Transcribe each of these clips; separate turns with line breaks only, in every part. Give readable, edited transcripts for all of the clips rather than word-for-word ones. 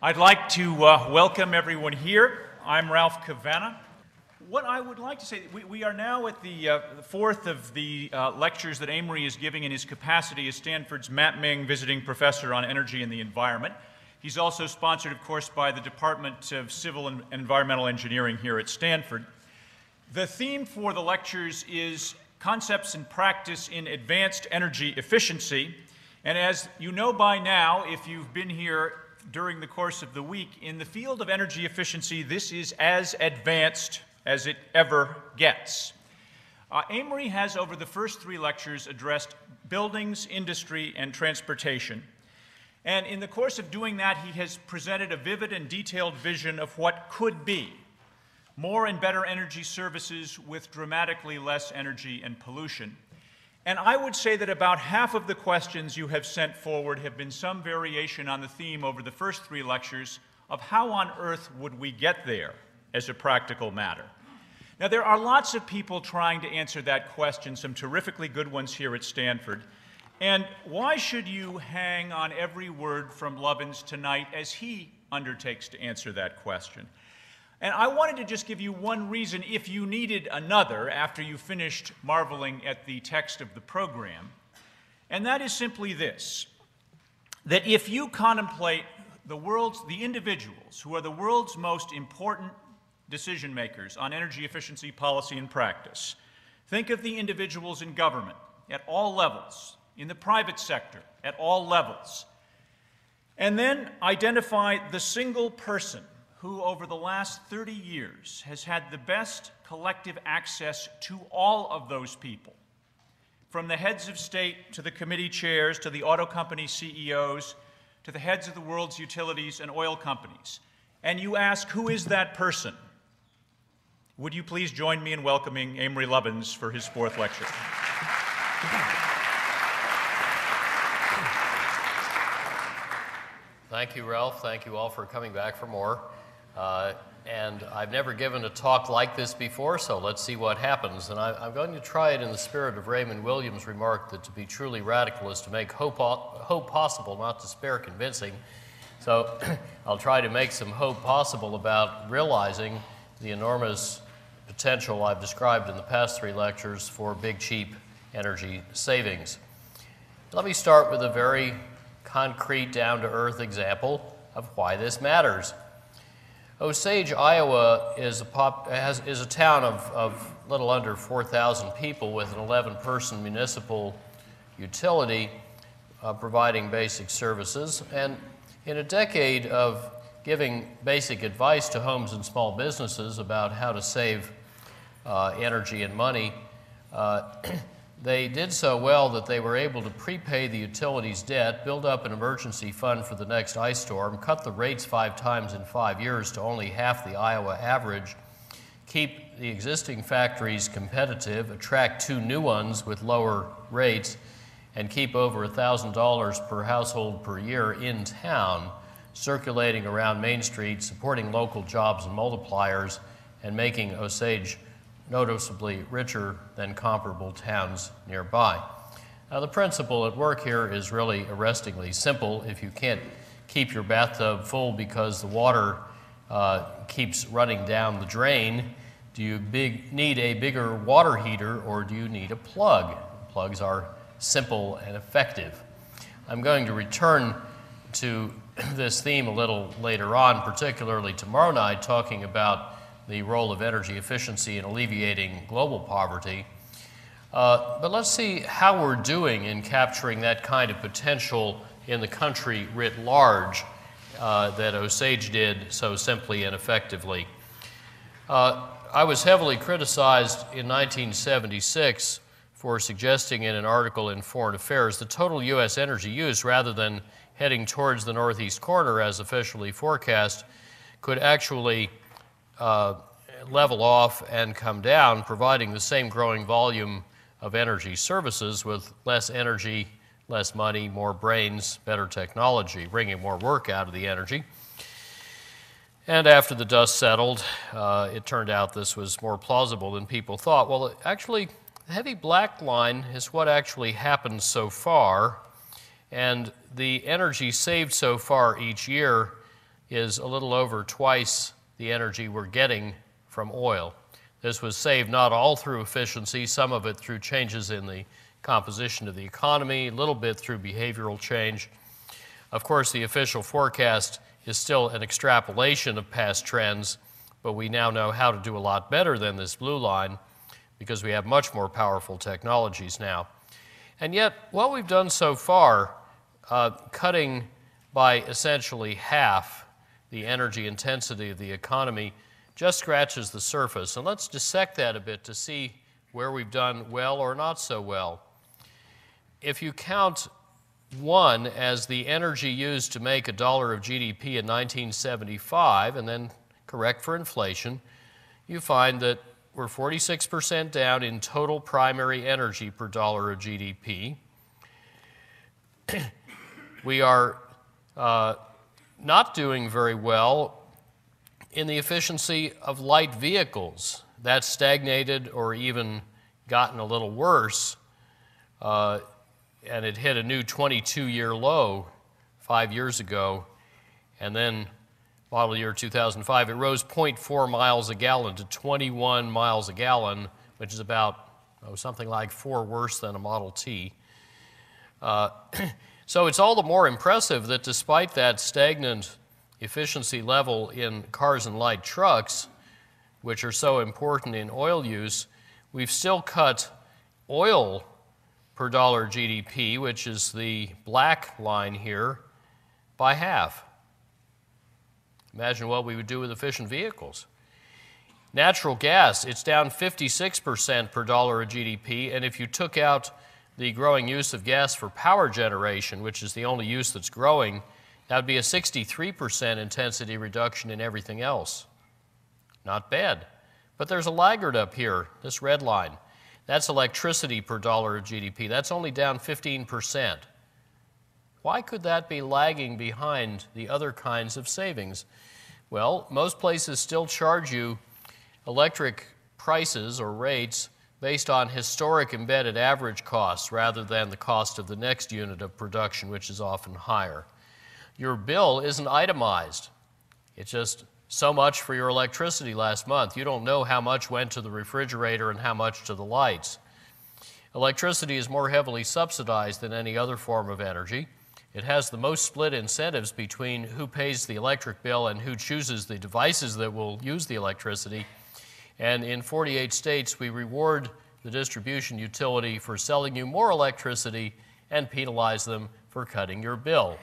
I'd like to welcome everyone here. I'm Ralph Cavanna. What I would like to say, we are now at the fourth of the lectures that Amory is giving in his capacity as Stanford's MING Visiting Professor on Energy and the Environment. He's also sponsored, of course, by the Department of Civil and Environmental Engineering here at Stanford. The theme for the lectures is Concepts and Practice in Advanced Energy Efficiency. And as you know by now, if you've been here during the course of the week, in the field of energy efficiency, this is as advanced as it ever gets. Amory has, over the first three lectures, addressed buildings, industry, and transportation. And in the course of doing that, he has presented a vivid and detailed vision of what could be more and better energy services with dramatically less energy and pollution. And I would say that about half of the questions you have sent forward have been some variation on the theme over the first three lectures of how on earth would we get there as a practical matter. Now, there are lots of people trying to answer that question, some terrifically good ones here at Stanford. And why should you hang on every word from Lovins tonight as he undertakes to answer that question? And I wanted to just give you one reason, if you needed another after you finished marveling at the text of the program, and that is simply this, that if you contemplate the individuals who are the world's most important decision makers on energy efficiency policy and practice, think of the individuals in government at all levels, in the private sector at all levels, and then identify the single person who over the last 30 years has had the best collective access to all of those people, from the heads of state to the committee chairs to the auto company CEOs to the heads of the world's utilities and oil companies. And you ask, who is that person? Would you please join me in welcoming Amory Lovins for his fourth lecture?
Thank you, Ralph. Thank you all for coming back for more. And I've never given a talk like this before, so let's see what happens. And I'm going to try it in the spirit of Raymond Williams' remark that to be truly radical is to make hope possible, not despair convincing. So I'll try to make some hope possible about realizing the enormous potential I've described in the past three lectures for big, cheap energy savings. Let me start with a very concrete, down-to-earth example of why this matters. Osage, Iowa is a town of little under 4,000 people with an 11-person municipal utility providing basic services. And in a decade of giving basic advice to homes and small businesses about how to save energy and money, they did so well that they were able to prepay the utility's debt, build up an emergency fund for the next ice storm, cut the rates 5 times in 5 years to only half the Iowa average, keep the existing factories competitive, attract 2 new ones with lower rates, and keep over $1,000 per household per year in town, circulating around Main Street, supporting local jobs and multipliers, and making Osage noticeably richer than comparable towns nearby. Now, the principle at work here is really arrestingly simple. If you can't keep your bathtub full because the water keeps running down the drain, do you need a bigger water heater or do you need a plug? Plugs are simple and effective. I'm going to return to this theme a little later on, particularly tomorrow night, talking about the role of energy efficiency in alleviating global poverty. But let's see how we're doing in capturing that kind of potential in the country writ large that Osage did so simply and effectively. I was heavily criticized in 1976 for suggesting in an article in Foreign Affairs the total U.S. energy use, rather than heading towards the northeast corner as officially forecast, could actually level off and come down, providing the same growing volume of energy services with less energy, less money, more brains, better technology, bringing more work out of the energy. And after the dust settled, it turned out this was more plausible than people thought. Well, actually, the heavy black line is what actually happened so far, and the energy saved so far each year is a little over twice the energy we're getting from oil. This was saved not all through efficiency, some of it through changes in the composition of the economy, a little bit through behavioral change. Of course, the official forecast is still an extrapolation of past trends, but we now know how to do a lot better than this blue line because we have much more powerful technologies now. And yet, what we've done so far, cutting by essentially half the energy intensity of the economy, just scratches the surface. And let's dissect that a bit to see where we've done well or not so well. If you count 1 as the energy used to make $1 of GDP in 1975 and then correct for inflation, you find that we're 46% down in total primary energy per dollar of GDP. We are not doing very well in the efficiency of light vehicles. That's stagnated or even gotten a little worse, and it hit a new 22-year low 5 years ago, and then model year 2005, it rose 0.4 miles a gallon to 21 miles a gallon, which is about something like 4 worse than a Model T. So it's all the more impressive that despite that stagnant efficiency level in cars and light trucks, which are so important in oil use, we've still cut oil per dollar GDP, which is the black line here, by half. Imagine what we would do with efficient vehicles. Natural gas, it's down 56% per dollar of GDP, and if you took out the growing use of gas for power generation, which is the only use that's growing, that would be a 63% intensity reduction in everything else. Not bad. But there's a laggard up here, this red line. That's electricity per dollar of GDP. That's only down 15%. Why could that be lagging behind the other kinds of savings? Well, most places still charge you electric prices or rates based on historic embedded average costs rather than the cost of the next unit of production, which is often higher. Your bill isn't itemized. It's just so much for your electricity last month. You don't know how much went to the refrigerator and how much to the lights. Electricity is more heavily subsidized than any other form of energy. It has the most split incentives between who pays the electric bill and who chooses the devices that will use the electricity. And in 48 states, we reward the distribution utility for selling you more electricity and penalize them for cutting your bill.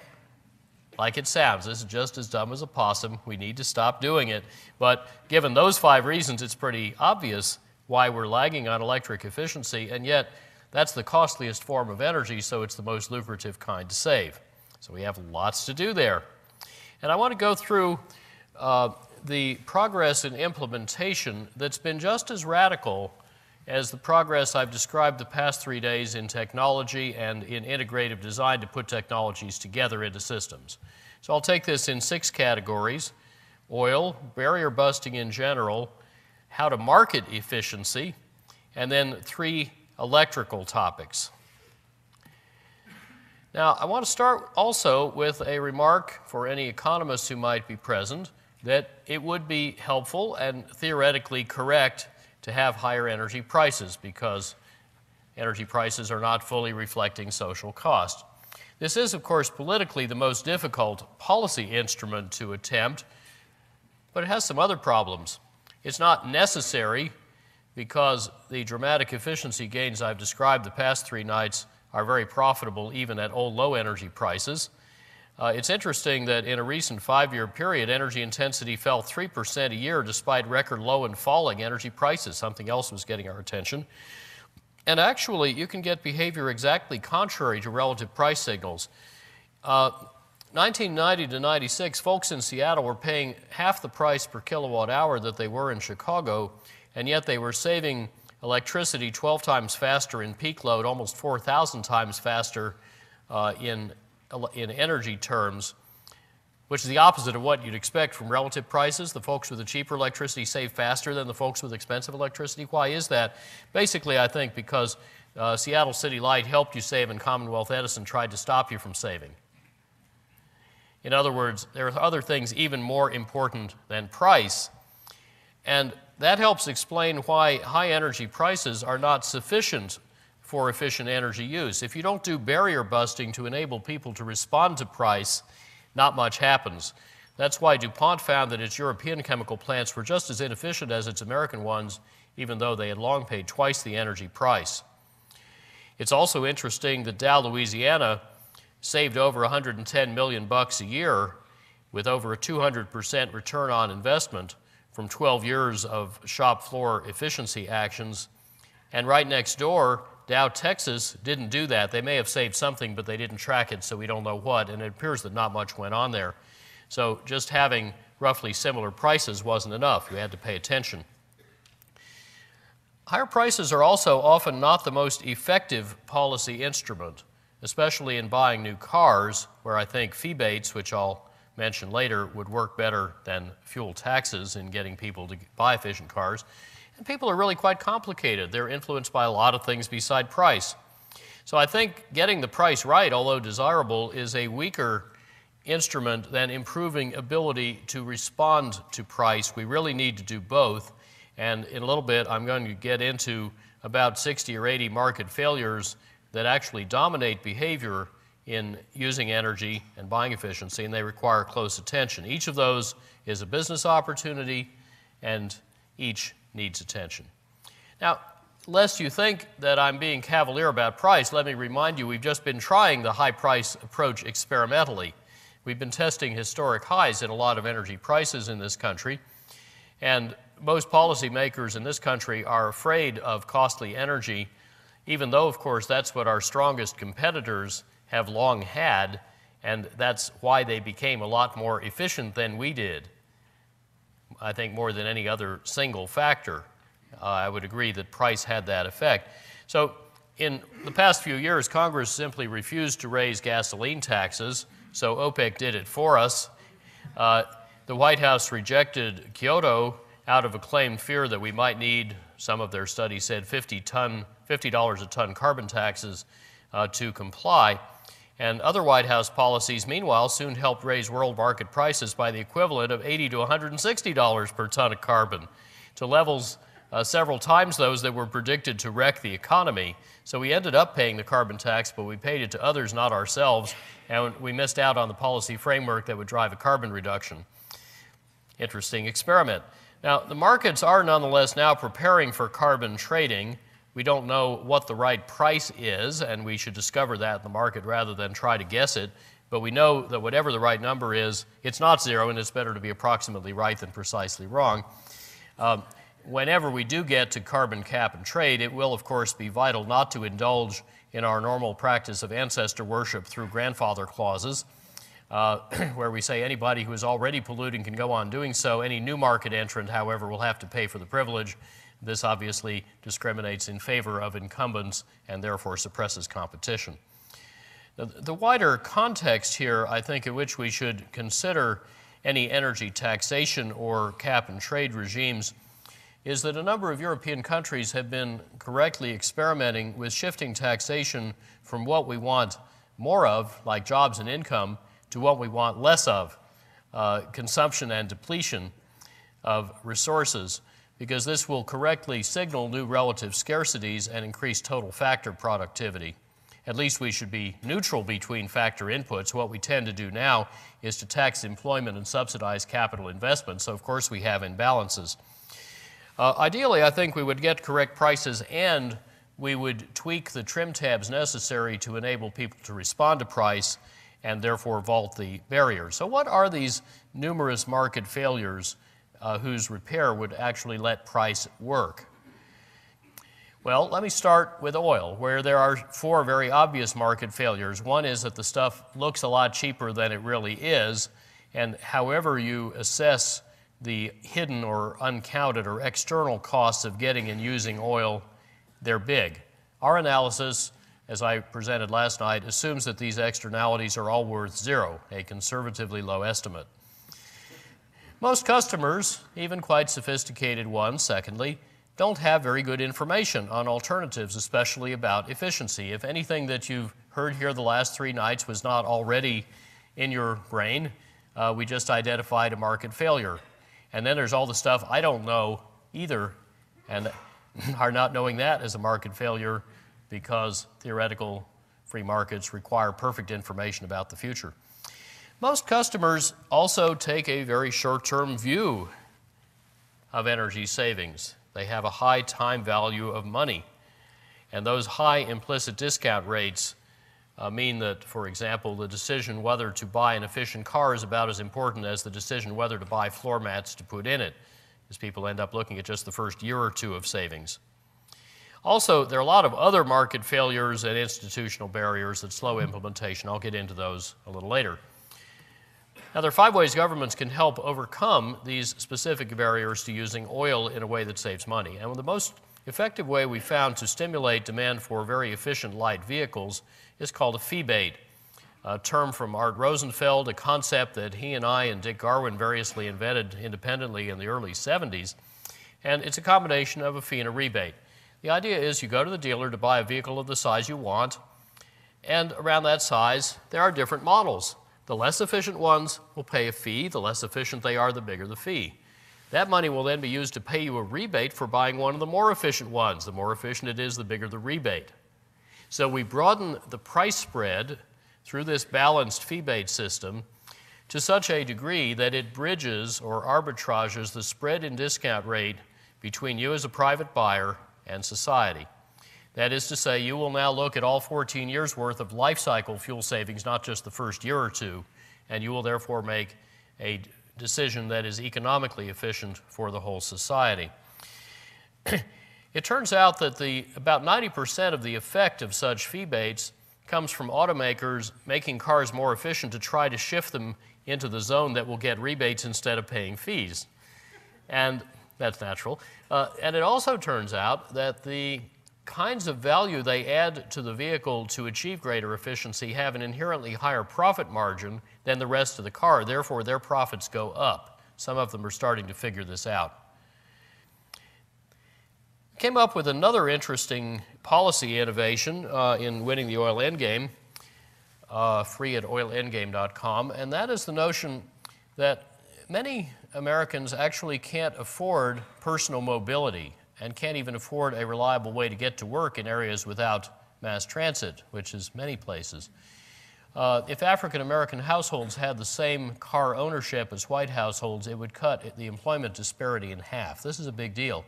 Like it sounds, this is just as dumb as a possum. We need to stop doing it. But given those 5 reasons, it's pretty obvious why we're lagging on electric efficiency, and yet that's the costliest form of energy, so it's the most lucrative kind to save. So we have lots to do there. And I want to go through the progress in implementation that's been just as radical as the progress I've described the past 3 days in technology and in integrative design to put technologies together into systems. So I'll take this in 6 categories: oil, barrier busting in general, how to market efficiency, and then 3 electrical topics. Now, I want to start also with a remark for any economists who might be present that it would be helpful and theoretically correct to have higher energy prices because energy prices are not fully reflecting social cost. This is, of course, politically the most difficult policy instrument to attempt, but it has some other problems. It's not necessary because the dramatic efficiency gains I've described the past 3 nights are very profitable even at low energy prices. It's interesting that in a recent 5-year period, energy intensity fell 3% a year despite record low and falling energy prices. Something else was getting our attention. And actually, you can get behavior exactly contrary to relative price signals. 1990 to 96, folks in Seattle were paying half the price per kilowatt hour that they were in Chicago, and yet they were saving electricity 12 times faster in peak load, almost 4,000 times faster in energy terms, which is the opposite of what you'd expect from relative prices. The folks with the cheaper electricity save faster than the folks with expensive electricity. Why is that? Basically, I think because Seattle City Light helped you save and Commonwealth Edison tried to stop you from saving. In other words, there are other things even more important than price. And that helps explain why high energy prices are not sufficient for efficient energy use. If you don't do barrier busting to enable people to respond to price, not much happens. That's why DuPont found that its European chemical plants were just as inefficient as its American ones, even though they had long paid twice the energy price. It's also interesting that Dow Louisiana saved over $110 million a year with over a 200% return on investment from 12 years of shop floor efficiency actions. And right next door, Dow Texas didn't do that. They may have saved something, but they didn't track it, so we don't know what, and it appears that not much went on there. So just having roughly similar prices wasn't enough. You had to pay attention. Higher prices are also often not the most effective policy instrument, especially in buying new cars, where I think feebates, which I'll mention later, would work better than fuel taxes in getting people to buy efficient cars. And people are really quite complicated. They're influenced by a lot of things beside price. So I think getting the price right, although desirable, is a weaker instrument than improving ability to respond to price. We really need to do both. And in a little bit, I'm going to get into about 60 or 80 market failures that actually dominate behavior in using energy and buying efficiency, and they require close attention. Each of those is a business opportunity, and each needs attention. Now, lest you think that I'm being cavalier about price, let me remind you we've just been trying the high price approach experimentally. We've been testing historic highs in a lot of energy prices in this country, and most policymakers in this country are afraid of costly energy, even though, of course, that's what our strongest competitors have long had, and that's why they became a lot more efficient than we did. I think more than any other single factor. I would agree that price had that effect. So in the past few years, Congress simply refused to raise gasoline taxes, so OPEC did it for us. The White House rejected Kyoto out of a claimed fear that we might need, some of their studies said, $50 a ton carbon taxes to comply. And other White House policies, meanwhile, soon helped raise world market prices by the equivalent of $80 to $160 per ton of carbon, to levels several times those that were predicted to wreck the economy. So we ended up paying the carbon tax, but we paid it to others, not ourselves, and we missed out on the policy framework that would drive a carbon reduction. Interesting experiment. Now, the markets are nonetheless now preparing for carbon trading. We don't know what the right price is, and we should discover that in the market rather than try to guess it. But we know that whatever the right number is, it's not zero, and it's better to be approximately right than precisely wrong. Whenever we do get to carbon cap and trade, it will, of course, be vital not to indulge in our normal practice of ancestor worship through grandfather clauses, where we say anybody who is already polluting can go on doing so. Any new market entrant, however, will have to pay for the privilege. This obviously discriminates in favor of incumbents and therefore suppresses competition. Now, the wider context here, I think, in which we should consider any energy taxation or cap and trade regimes is that a number of European countries have been correctly experimenting with shifting taxation from what we want more of, like jobs and income, to what we want less of, consumption and depletion of resources, because this will correctly signal new relative scarcities and increase total factor productivity. At least we should be neutral between factor inputs. What we tend to do now is to tax employment and subsidize capital investment, so of course we have imbalances. Ideally, I think we would get correct prices and we would tweak the trim tabs necessary to enable people to respond to price and therefore vault the barrier. So what are these numerous market failures whose repair would actually let price work? Well, let me start with oil, where there are four very obvious market failures. One is that the stuff looks a lot cheaper than it really is, and however you assess the hidden or uncounted or external costs of getting and using oil, they're big. Our analysis, as I presented last night, assumes that these externalities are all worth zero, a conservatively low estimate. Most customers, even quite sophisticated ones, secondly, don't have very good information on alternatives, especially about efficiency. If anything that you've heard here the last 3 nights was not already in your brain, we just identified a market failure. And then there's all the stuff I don't know either, and our not knowing that is a market failure because theoretical free markets require perfect information about the future. Most customers also take a very short-term view of energy savings. They have a high time value of money. And those high implicit discount rates mean that, for example, the decision whether to buy an efficient car is about as important as the decision whether to buy floor mats to put in it, as people end up looking at just the first year or two of savings. Also, there are a lot of other market failures and institutional barriers that slow implementation. I'll get into those a little later. Now, there are 5 ways governments can help overcome these specific barriers to using oil in a way that saves money. And the most effective way we found to stimulate demand for very efficient light vehicles is called a fee bait, a term from Art Rosenfeld, a concept that he and I and Dick Garwin variously invented independently in the early 70s. And it's a combination of a fee and a rebate. The idea is you go to the dealer to buy a vehicle of the size you want, and around that size, there are different models. The less efficient ones will pay a fee. The less efficient they are, the bigger the fee. That money will then be used to pay you a rebate for buying one of the more efficient ones. The more efficient it is, the bigger the rebate. So we broaden the price spread through this balanced fee bait system to such a degree that it bridges or arbitrages the spread in discount rate between you as a private buyer and society. That is to say, you will now look at all 14 years' worth of life cycle fuel savings, not just the first year or two, and you will therefore make a decision that is economically efficient for the whole society. It turns out that about 90% of the effect of such fee baits comes from automakers making cars more efficient to try to shift them into the zone that will get rebates instead of paying fees. And that's natural. And it also turns out that the kinds of value they add to the vehicle to achieve greater efficiency have an inherently higher profit margin than the rest of the car. Therefore, their profits go up. Some of them are starting to figure this out. Came up with another interesting policy innovation in winning the oil endgame, free at oilendgame.com, and that is the notion that many Americans actually can't afford personal mobility and can't even afford a reliable way to get to work in areas without mass transit, which is many places. If African American households had the same car ownership as white households, it would cut the employment disparity in half. This is a big deal.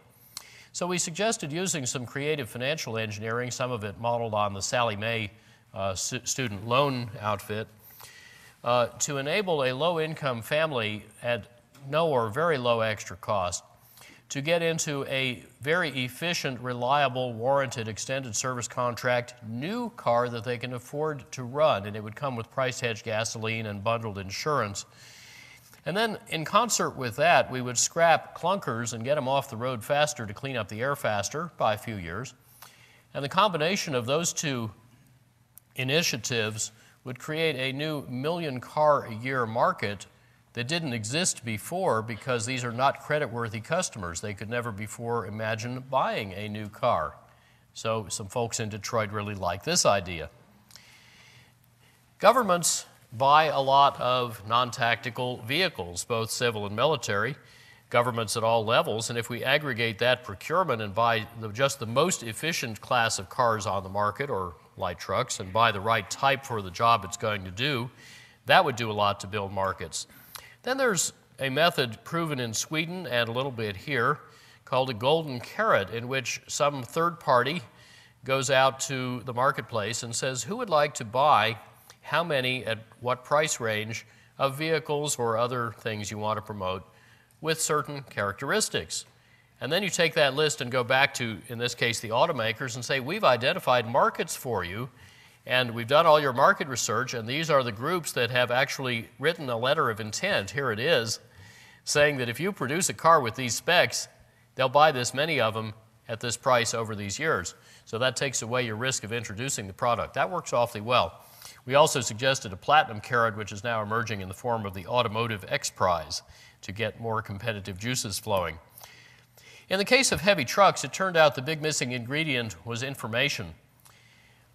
So we suggested using some creative financial engineering, some of it modeled on the Sallie Mae student loan outfit, to enable a low-income family at no or very low extra cost to get into a very efficient, reliable, warranted, extended service contract new car that they can afford to run, and it would come with price-hedged gasoline and bundled insurance. And then, in concert with that, we would scrap clunkers and get them off the road faster to clean up the air faster by a few years. And the combination of those two initiatives would create a new million-car-a-year market that didn't exist before because these are not creditworthy customers. They could never before imagine buying a new car. So some folks in Detroit really like this idea. Governments buy a lot of non-tactical vehicles, both civil and military, governments at all levels, and if we aggregate that procurement and buy just the most efficient class of cars on the market, or light trucks, and buy the right type for the job it's going to do, that would do a lot to build markets. Then there's a method proven in Sweden and a little bit here called a golden carrot, in which some third party goes out to the marketplace and says, who would like to buy how many at what price range of vehicles or other things you want to promote with certain characteristics. And then you take that list and go back to, in this case, the automakers and say, we've identified markets for you, and we've done all your market research, and these are the groups that have actually written a letter of intent, here it is, saying that if you produce a car with these specs, they'll buy this many of them at this price over these years. So that takes away your risk of introducing the product. That works awfully well. We also suggested a platinum carrot, which is now emerging in the form of the Automotive X Prize, to get more competitive juices flowing. In the case of heavy trucks, it turned out the big missing ingredient was information.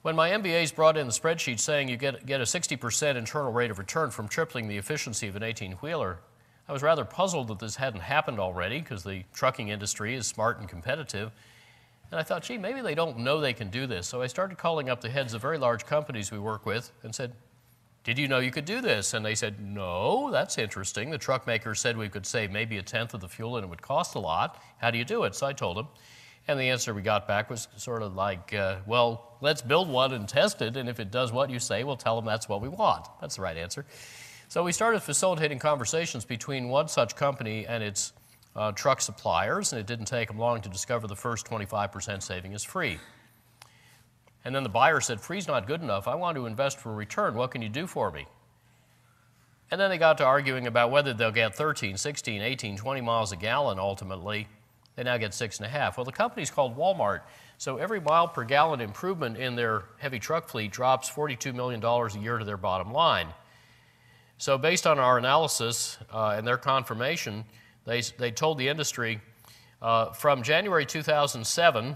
When my MBAs brought in the spreadsheet saying you get a 60% internal rate of return from tripling the efficiency of an 18-wheeler, I was rather puzzled that this hadn't happened already because the trucking industry is smart and competitive. And I thought, gee, maybe they don't know they can do this. So I started calling up the heads of very large companies we work with and said, did you know you could do this? And they said, no, that's interesting. The truck maker said we could save maybe 1/10 of the fuel and it would cost a lot. How do you do it? So I told them. And the answer we got back was sort of like, well, let's build one and test it, and if it does what you say, we'll tell them that's what we want. That's the right answer. So we started facilitating conversations between one such company and its truck suppliers, and it didn't take them long to discover the first 25% saving is free. And then the buyer said, free's not good enough. I want to invest for a return. What can you do for me? And then they got to arguing about whether they'll get 13, 16, 18, 20 miles a gallon ultimately. They now get 6.5. Well, the company's called Walmart, so every mile per gallon improvement in their heavy truck fleet drops $42 million a year to their bottom line. So based on our analysis and their confirmation, they told the industry from January 2007,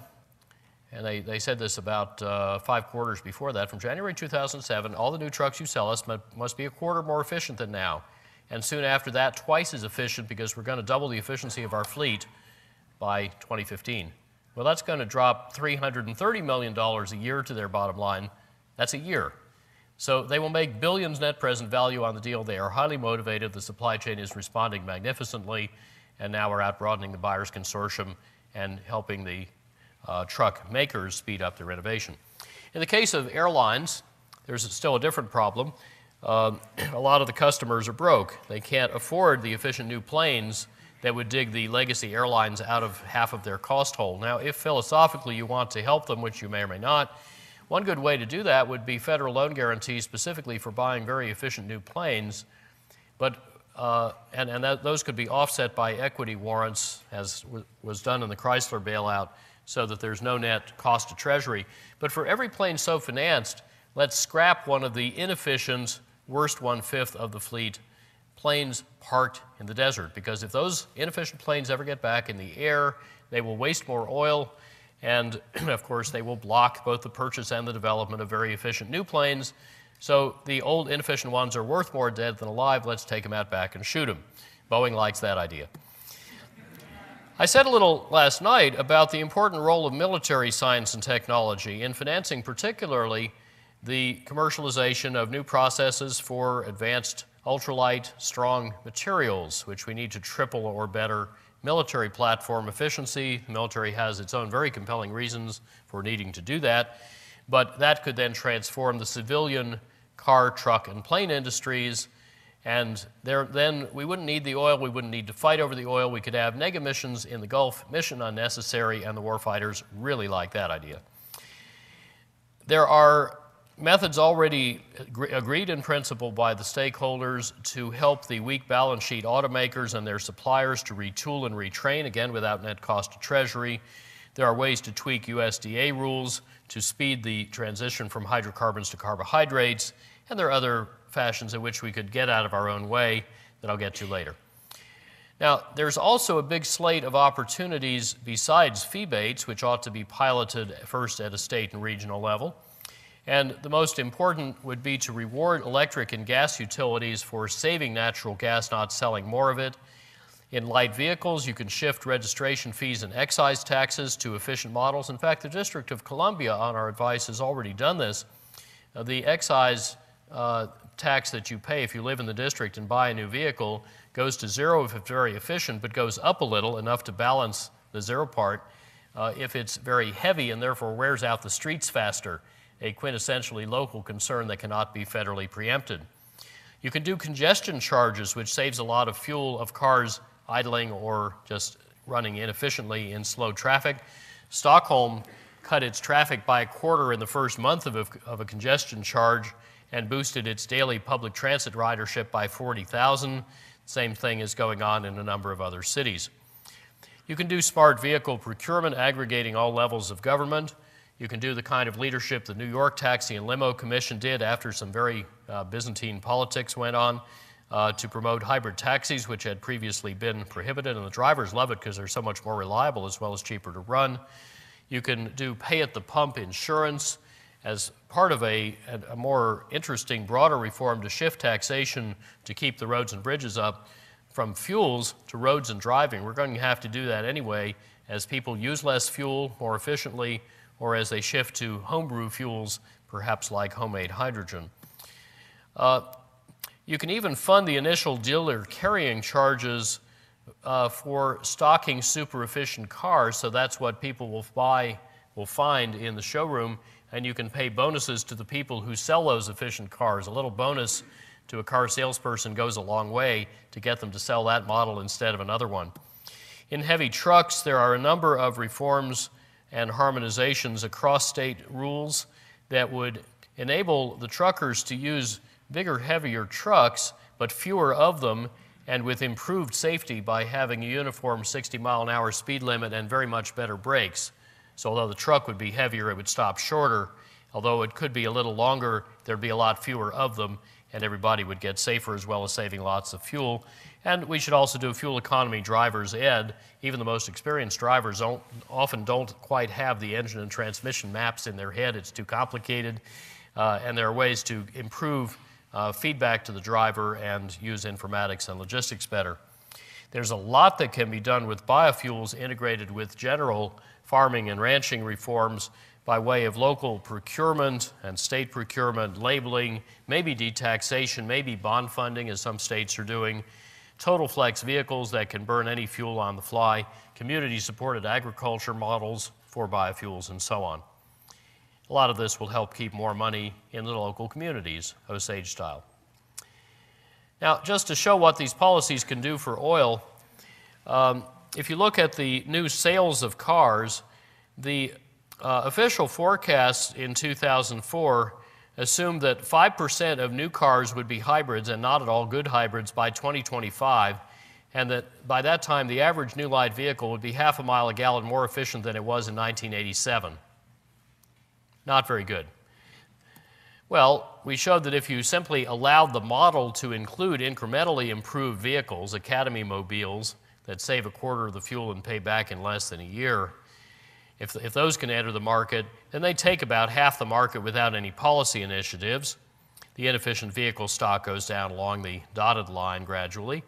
and they said this about 5 quarters before that, from January 2007, all the new trucks you sell us must be a quarter more efficient than now. And soon after that, twice as efficient because we're going to double the efficiency of our fleet by 2015. Well, that's going to drop $330 million a year to their bottom line. That's a year. So they will make billions net present value on the deal. They are highly motivated. The supply chain is responding magnificently, and now we're out broadening the buyers consortium and helping the truck makers speed up their innovation. In the case of airlines, there's still a different problem. A lot of the customers are broke. They can't afford the efficient new planes that would dig the legacy airlines out of half of their cost hole. Now, if philosophically you want to help them, which you may or may not, one good way to do that would be federal loan guarantees specifically for buying very efficient new planes, but those could be offset by equity warrants, as was done in the Chrysler bailout, so that there's no net cost to Treasury. But for every plane so financed, let's scrap one of the inefficient, worst 1/5 of the fleet, planes parked in the desert, because if those inefficient planes ever get back in the air, they will waste more oil, and of course they will block both the purchase and the development of very efficient new planes. So the old inefficient ones are worth more dead than alive. Let's take them out back and shoot them. Boeing likes that idea. I said a little last night about the important role of military science and technology in financing, particularly the commercialization of new processes for advanced ultralight, strong materials, which we need to triple or better military platform efficiency. The military has its own very compelling reasons for needing to do that, but that could then transform the civilian car, truck, and plane industries, and then we wouldn't need the oil, we wouldn't need to fight over the oil, we could have neg emissions in the Gulf, mission unnecessary, and the warfighters really like that idea. There are methods already agreed in principle by the stakeholders to help the weak balance sheet automakers and their suppliers to retool and retrain, again, without net cost to Treasury. There are ways to tweak USDA rules to speed the transition from hydrocarbons to carbohydrates, and there are other fashions in which we could get out of our own way that I'll get to later. Now, there's also a big slate of opportunities besides fee-bates, which ought to be piloted first at a state and regional level. And the most important would be to reward electric and gas utilities for saving natural gas, not selling more of it. In light vehicles, you can shift registration fees and excise taxes to efficient models. In fact, the District of Columbia, on our advice, has already done this. The excise tax that you pay if you live in the district and buy a new vehicle goes to zero if it's very efficient, but goes up a little, enough to balance the zero part, if it's very heavy and therefore wears out the streets faster, a quintessentially local concern that cannot be federally preempted. You can do congestion charges, which saves a lot of fuel of cars idling or just running inefficiently in slow traffic. Stockholm cut its traffic by a quarter in the first month of a congestion charge and boosted its daily public transit ridership by 40,000. Same thing is going on in a number of other cities. You can do smart vehicle procurement, aggregating all levels of government. You can do the kind of leadership the New York Taxi and Limo Commission did after some very Byzantine politics went on to promote hybrid taxis, which had previously been prohibited, and the drivers love it because they're so much more reliable as well as cheaper to run. You can do pay-at-the-pump insurance, as part of a more interesting, broader reform to shift taxation to keep the roads and bridges up from fuels to roads and driving. We're going to have to do that anyway as people use less fuel more efficiently, or as they shift to homebrew fuels, perhaps like homemade hydrogen. You can even fund the initial dealer carrying charges for stocking super efficient cars, so that's what people will find in the showroom, and you can pay bonuses to the people who sell those efficient cars. A little bonus to a car salesperson goes a long way to get them to sell that model instead of another one. In heavy trucks, there are a number of reforms and harmonizations across state rules that would enable the truckers to use bigger, heavier trucks, but fewer of them, and with improved safety by having a uniform 60-mile-an-hour speed limit and very much better brakes. So although the truck would be heavier, it would stop shorter. Although it could be a little longer, there'd be a lot fewer of them, and everybody would get safer as well as saving lots of fuel. And we should also do a fuel economy driver's ed. Even the most experienced drivers often don't quite have the engine and transmission maps in their head. It's too complicated. And there are ways to improve feedback to the driver and use informatics and logistics better. There's a lot that can be done with biofuels integrated with general farming and ranching reforms by way of local procurement and state procurement, labeling, maybe detaxation, maybe bond funding, as some states are doing, total flex vehicles that can burn any fuel on the fly, community-supported agriculture models for biofuels, and so on. A lot of this will help keep more money in the local communities, Osage style. Now, just to show what these policies can do for oil, if you look at the new sales of cars, the official forecasts in 2004 assumed that 5% of new cars would be hybrids and not at all good hybrids by 2025, and that by that time the average new light vehicle would be half a mile a gallon more efficient than it was in 1987. Not very good. Well, we showed that if you simply allowed the model to include incrementally improved vehicles, Academy mobiles, that save a quarter of the fuel and pay back in less than a year, if those can enter the market, then they take about half the market without any policy initiatives. The inefficient vehicle stock goes down along the dotted line gradually.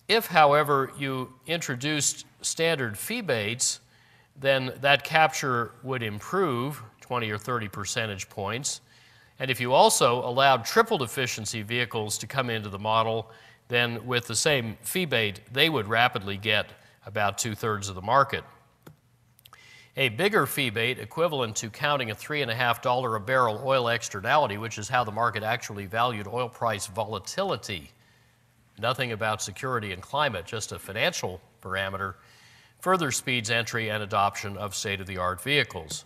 If, however, you introduced standard feebates, then that capture would improve 20 or 30 percentage points. And if you also allowed tripled efficiency vehicles to come into the model, then with the same feebate, they would rapidly get about 2/3 of the market. A bigger feebate, equivalent to counting a $3.50 a barrel oil externality, which is how the market actually valued oil price volatility, nothing about security and climate, just a financial parameter, further speeds entry and adoption of state-of-the-art vehicles.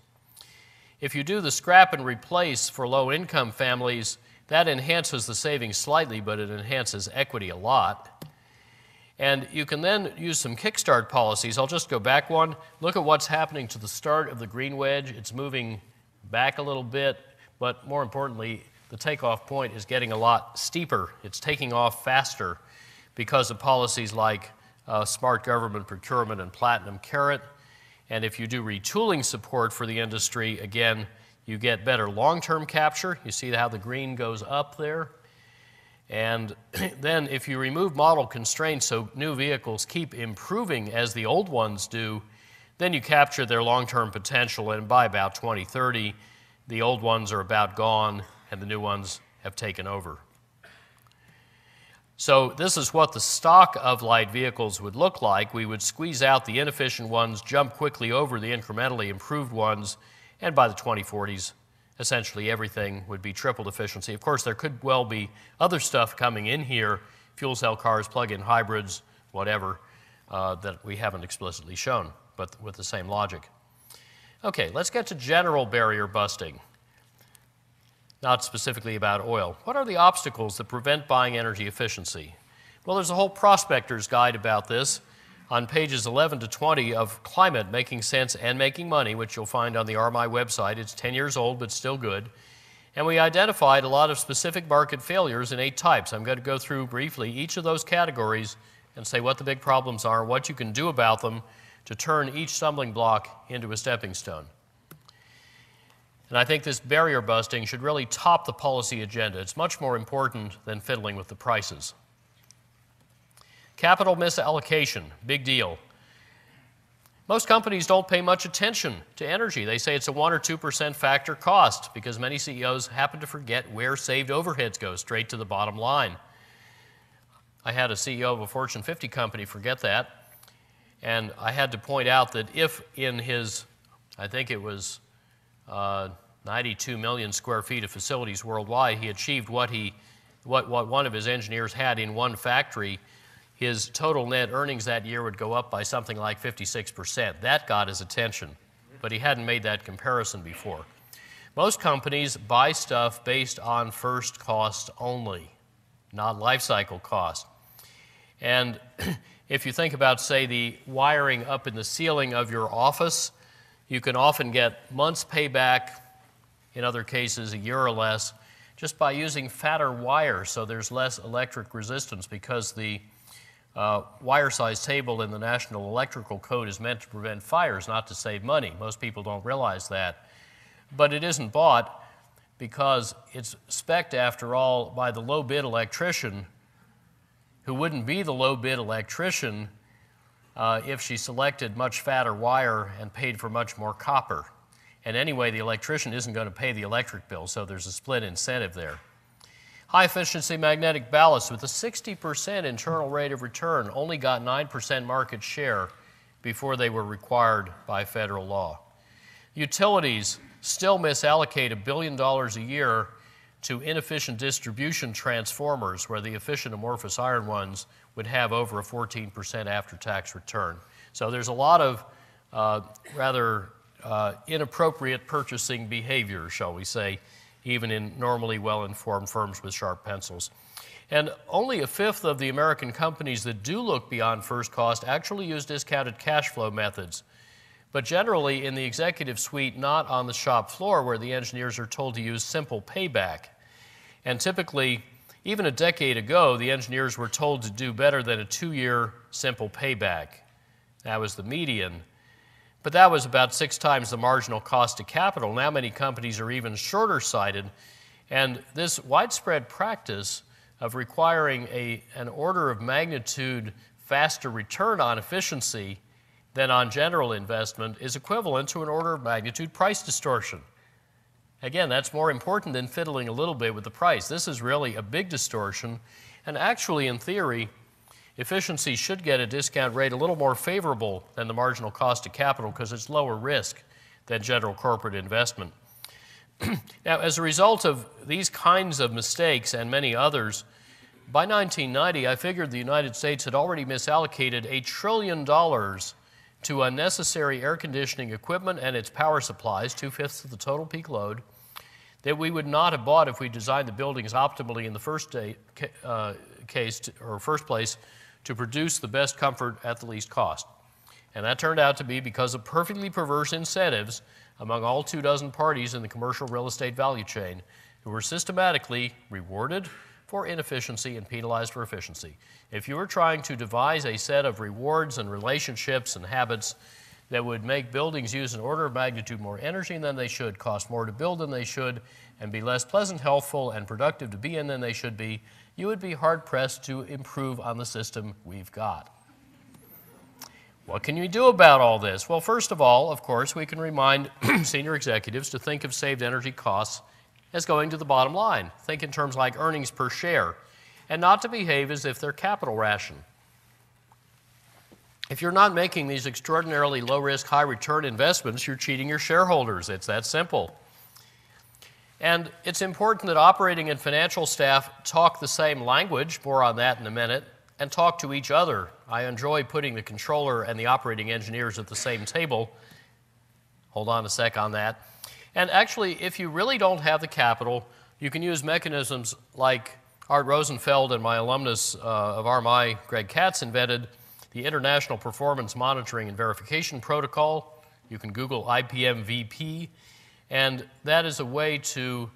If you do the scrap and replace for low-income families, that enhances the savings slightly, but it enhances equity a lot. And you can then use some kickstart policies. I'll just go back one. Look at what's happening to the start of the green wedge. It's moving back a little bit, but more importantly, the takeoff point is getting a lot steeper. It's taking off faster because of policies like smart government procurement and platinum carrot. And if you do retooling support for the industry, again, you get better long-term capture. You see how the green goes up there? And then if you remove model constraints so new vehicles keep improving as the old ones do, then you capture their long-term potential, and by about 2030, the old ones are about gone and the new ones have taken over. So this is what the stock of light vehicles would look like. We would squeeze out the inefficient ones, jump quickly over the incrementally improved ones, and by the 2040s, essentially everything would be tripled efficiency. Of course, there could well be other stuff coming in here, fuel cell cars, plug-in hybrids, whatever, that we haven't explicitly shown, but with the same logic. Okay, let's get to general barrier busting, not specifically about oil. What are the obstacles that prevent buying energy efficiency? Well, there's a whole prospector's guide about this on pages 11 to 20 of Climate, Making Sense and Making Money, which you'll find on the RMI website. It's 10 years old, but still good. And we identified a lot of specific market failures in 8 types. I'm going to go through briefly each of those categories and say what the big problems are, what you can do about them to turn each stumbling block into a stepping stone. And I think this barrier busting should really top the policy agenda. It's much more important than fiddling with the prices. Capital misallocation, big deal. Most companies don't pay much attention to energy. They say it's a 1 or 2% factor cost because many CEOs happen to forget where saved overheads go, straight to the bottom line. I had a CEO of a Fortune 50 company forget that, and I had to point out that if in his, I think it was 92 million square feet of facilities worldwide, he achieved what one of his engineers had in one factory, his total net earnings that year would go up by something like 56%. That got his attention, but he hadn't made that comparison before. Most companies buy stuff based on first cost only, not life cycle cost. And if you think about, say, the wiring up in the ceiling of your office, you can often get months payback, in other cases a year or less, just by using fatter wire, so there's less electric resistance, because the wire size table in the National Electrical Code is meant to prevent fires, not to save money. Most people don't realize that. But it isn't bought because it's spec'd, after all, by the low-bid electrician, who wouldn't be the low-bid electrician if she selected much fatter wire and paid for much more copper. And anyway, the electrician isn't going to pay the electric bill, so there's a split incentive there. High-efficiency magnetic ballasts with a 60% internal rate of return only got 9% market share before they were required by federal law. Utilities still misallocate $1 billion a year to inefficient distribution transformers, where the efficient amorphous iron ones would have over a 14% after-tax return. So there's a lot of rather inappropriate purchasing behavior, shall we say, even in normally well-informed firms with sharp pencils. And only a fifth of the American companies that do look beyond first cost actually use discounted cash flow methods. But generally in the executive suite, not on the shop floor, where the engineers are told to use simple payback. And typically, even a decade ago, the engineers were told to do better than a 2-year simple payback. That was the median. But that was about 6 times the marginal cost of capital. Now many companies are even shorter-sighted, and this widespread practice of requiring an order of magnitude faster return on efficiency than on general investment is equivalent to an order of magnitude price distortion. Again, that's more important than fiddling a little bit with the price. This is really a big distortion, and actually, in theory, efficiency should get a discount rate a little more favorable than the marginal cost of capital because it's lower risk than general corporate investment. Now, as a result of these kinds of mistakes and many others, by 1990, I figured the United States had already misallocated $1 trillion to unnecessary air conditioning equipment and its power supplies, 2/5 of the total peak load, that we would not have bought if we designed the buildings optimally in the first place to produce the best comfort at the least cost. And that turned out to be because of perfectly perverse incentives among all 24 parties in the commercial real estate value chain, who were systematically rewarded for inefficiency and penalized for efficiency. If you were trying to devise a set of rewards and relationships and habits that would make buildings use an order of magnitude more energy than they should, cost more to build than they should, and be less pleasant, healthful, and productive to be in than they should be, you would be hard-pressed to improve on the system we've got. What can you do about all this? Well, first of all, of course, we can remind senior executives to think of saved energy costs as going to the bottom line. Think in terms like earnings per share, and not to behave as if they're capital ration. If you're not making these extraordinarily low-risk, high-return investments, you're cheating your shareholders. It's that simple. And it's important that operating and financial staff talk the same language, more on that in a minute, and talk to each other. I enjoy putting the controller and the operating engineers at the same table. Hold on a sec on that. And actually, if you really don't have the capital, you can use mechanisms like Art Rosenfeld and my alumnus of RMI, Greg Katz, invented, the International Performance Monitoring and Verification Protocol. You can Google IPMVP. And that is a way to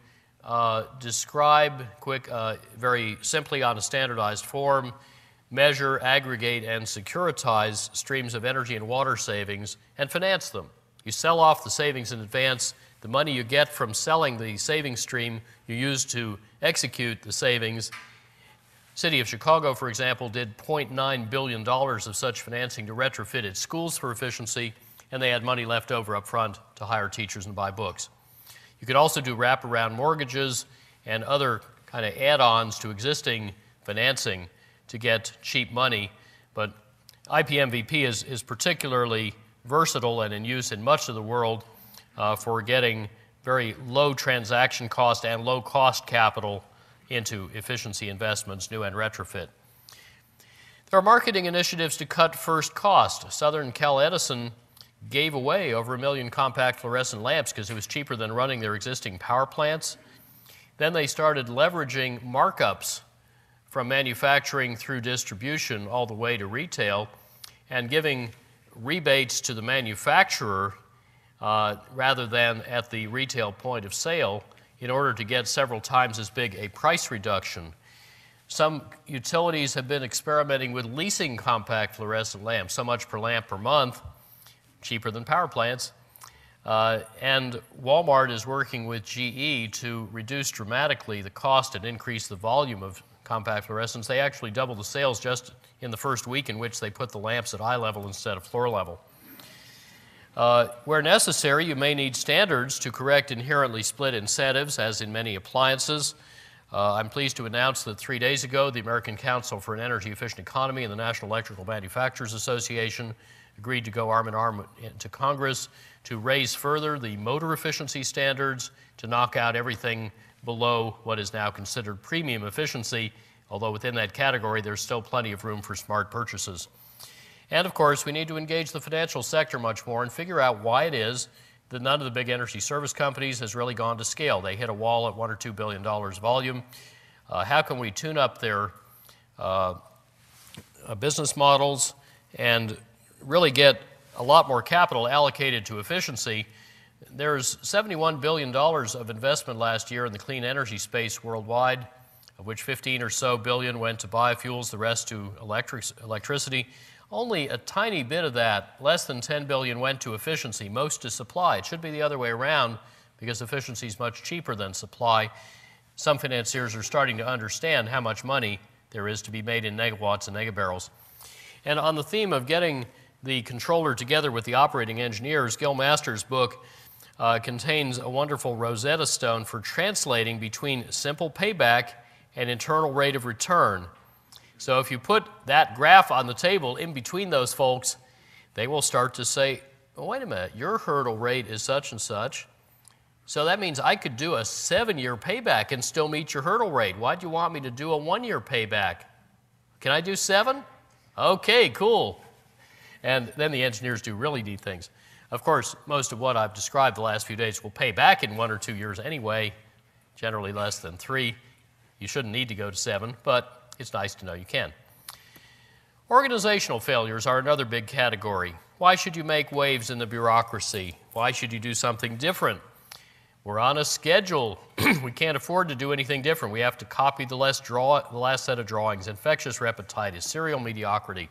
describe very simply on a standardized form, measure, aggregate, and securitize streams of energy and water savings and finance them. You sell off the savings in advance, The money you get from selling the savings stream, you use to execute the savings. City of Chicago, for example, did $0.9 billion of such financing to retrofit its schools for efficiency, and they had money left over up front to hire teachers and buy books. You could also do wraparound mortgages and other kind of add-ons to existing financing to get cheap money, but IPMVP is particularly versatile and in use in much of the world for getting very low transaction cost and low cost capital into efficiency investments, new and retrofit. There are marketing initiatives to cut first cost. Southern Cal Edison gave away over 1 million compact fluorescent lamps because it was cheaper than running their existing power plants. Then they started leveraging markups from manufacturing through distribution all the way to retail and giving rebates to the manufacturer rather than at the retail point of sale in order to get several times as big a price reduction. Some utilities have been experimenting with leasing compact fluorescent lamps, so much per lamp per month, cheaper than power plants. And Walmart is working with GE to reduce dramatically the cost and increase the volume of compact fluorescents. They actually doubled the sales just in the first week in which they put the lamps at eye level instead of floor level. Where necessary, you may need standards to correct inherently split incentives, as in many appliances. I'm pleased to announce that 3 days ago, the American Council for an Energy Efficient Economy and the National Electrical Manufacturers Association agreed to go arm in arm to Congress to raise further the motor efficiency standards to knock out everything below what is now considered premium efficiency, although within that category there's still plenty of room for smart purchases. And of course, we need to engage the financial sector much more and figure out why it is that none of the big energy service companies has really gone to scale. They hit a wall at $1 or $2 billion volume. How can we tune up their business models and really get a lot more capital allocated to efficiency? There's $71 billion of investment last year in the clean energy space worldwide, of which 15 or so billion went to biofuels, the rest to electricity. Only a tiny bit of that, less than 10 billion, went to efficiency, most to supply. It should be the other way around because efficiency is much cheaper than supply. Some financiers are starting to understand how much money there is to be made in megawatts and megabarrels. And on the theme of getting the controller together with the operating engineers, Gil Masters' book contains a wonderful Rosetta Stone for translating between simple payback and internal rate of return. So if you put that graph on the table in between those folks, they will start to say, oh, wait a minute, your hurdle rate is such and such. So that means I could do a 7-year payback and still meet your hurdle rate. Why'd you want me to do a 1-year payback? Can I do 7? Okay, cool. And then the engineers do really neat things. Of course, most of what I've described the last few days will pay back in 1 or 2 years anyway, generally less than 3. You shouldn't need to go to 7, but it's nice to know you can. Organizational failures are another big category. Why should you make waves in the bureaucracy? Why should you do something different? We're on a schedule. We can't afford to do anything different. We have to copy the last set of drawings. Infectious hepatitis, serial mediocrity.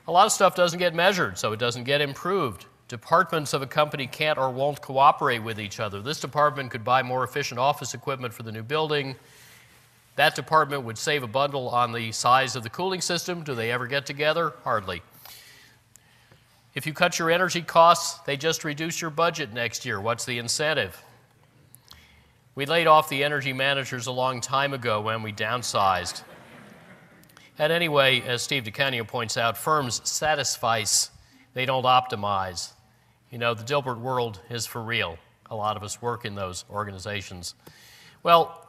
A lot of stuff doesn't get measured, so it doesn't get improved. Departments of a company can't or won't cooperate with each other. This department could buy more efficient office equipment for the new building. That department would save a bundle on the size of the cooling system. Do they ever get together? Hardly. If you cut your energy costs, they just reduce your budget next year. What's the incentive? We laid off the energy managers a long time ago when we downsized. And anyway, as Steve DeCanio points out, firms satisfice, they don't optimize. You know, the Dilbert world is for real. A lot of us work in those organizations. Well,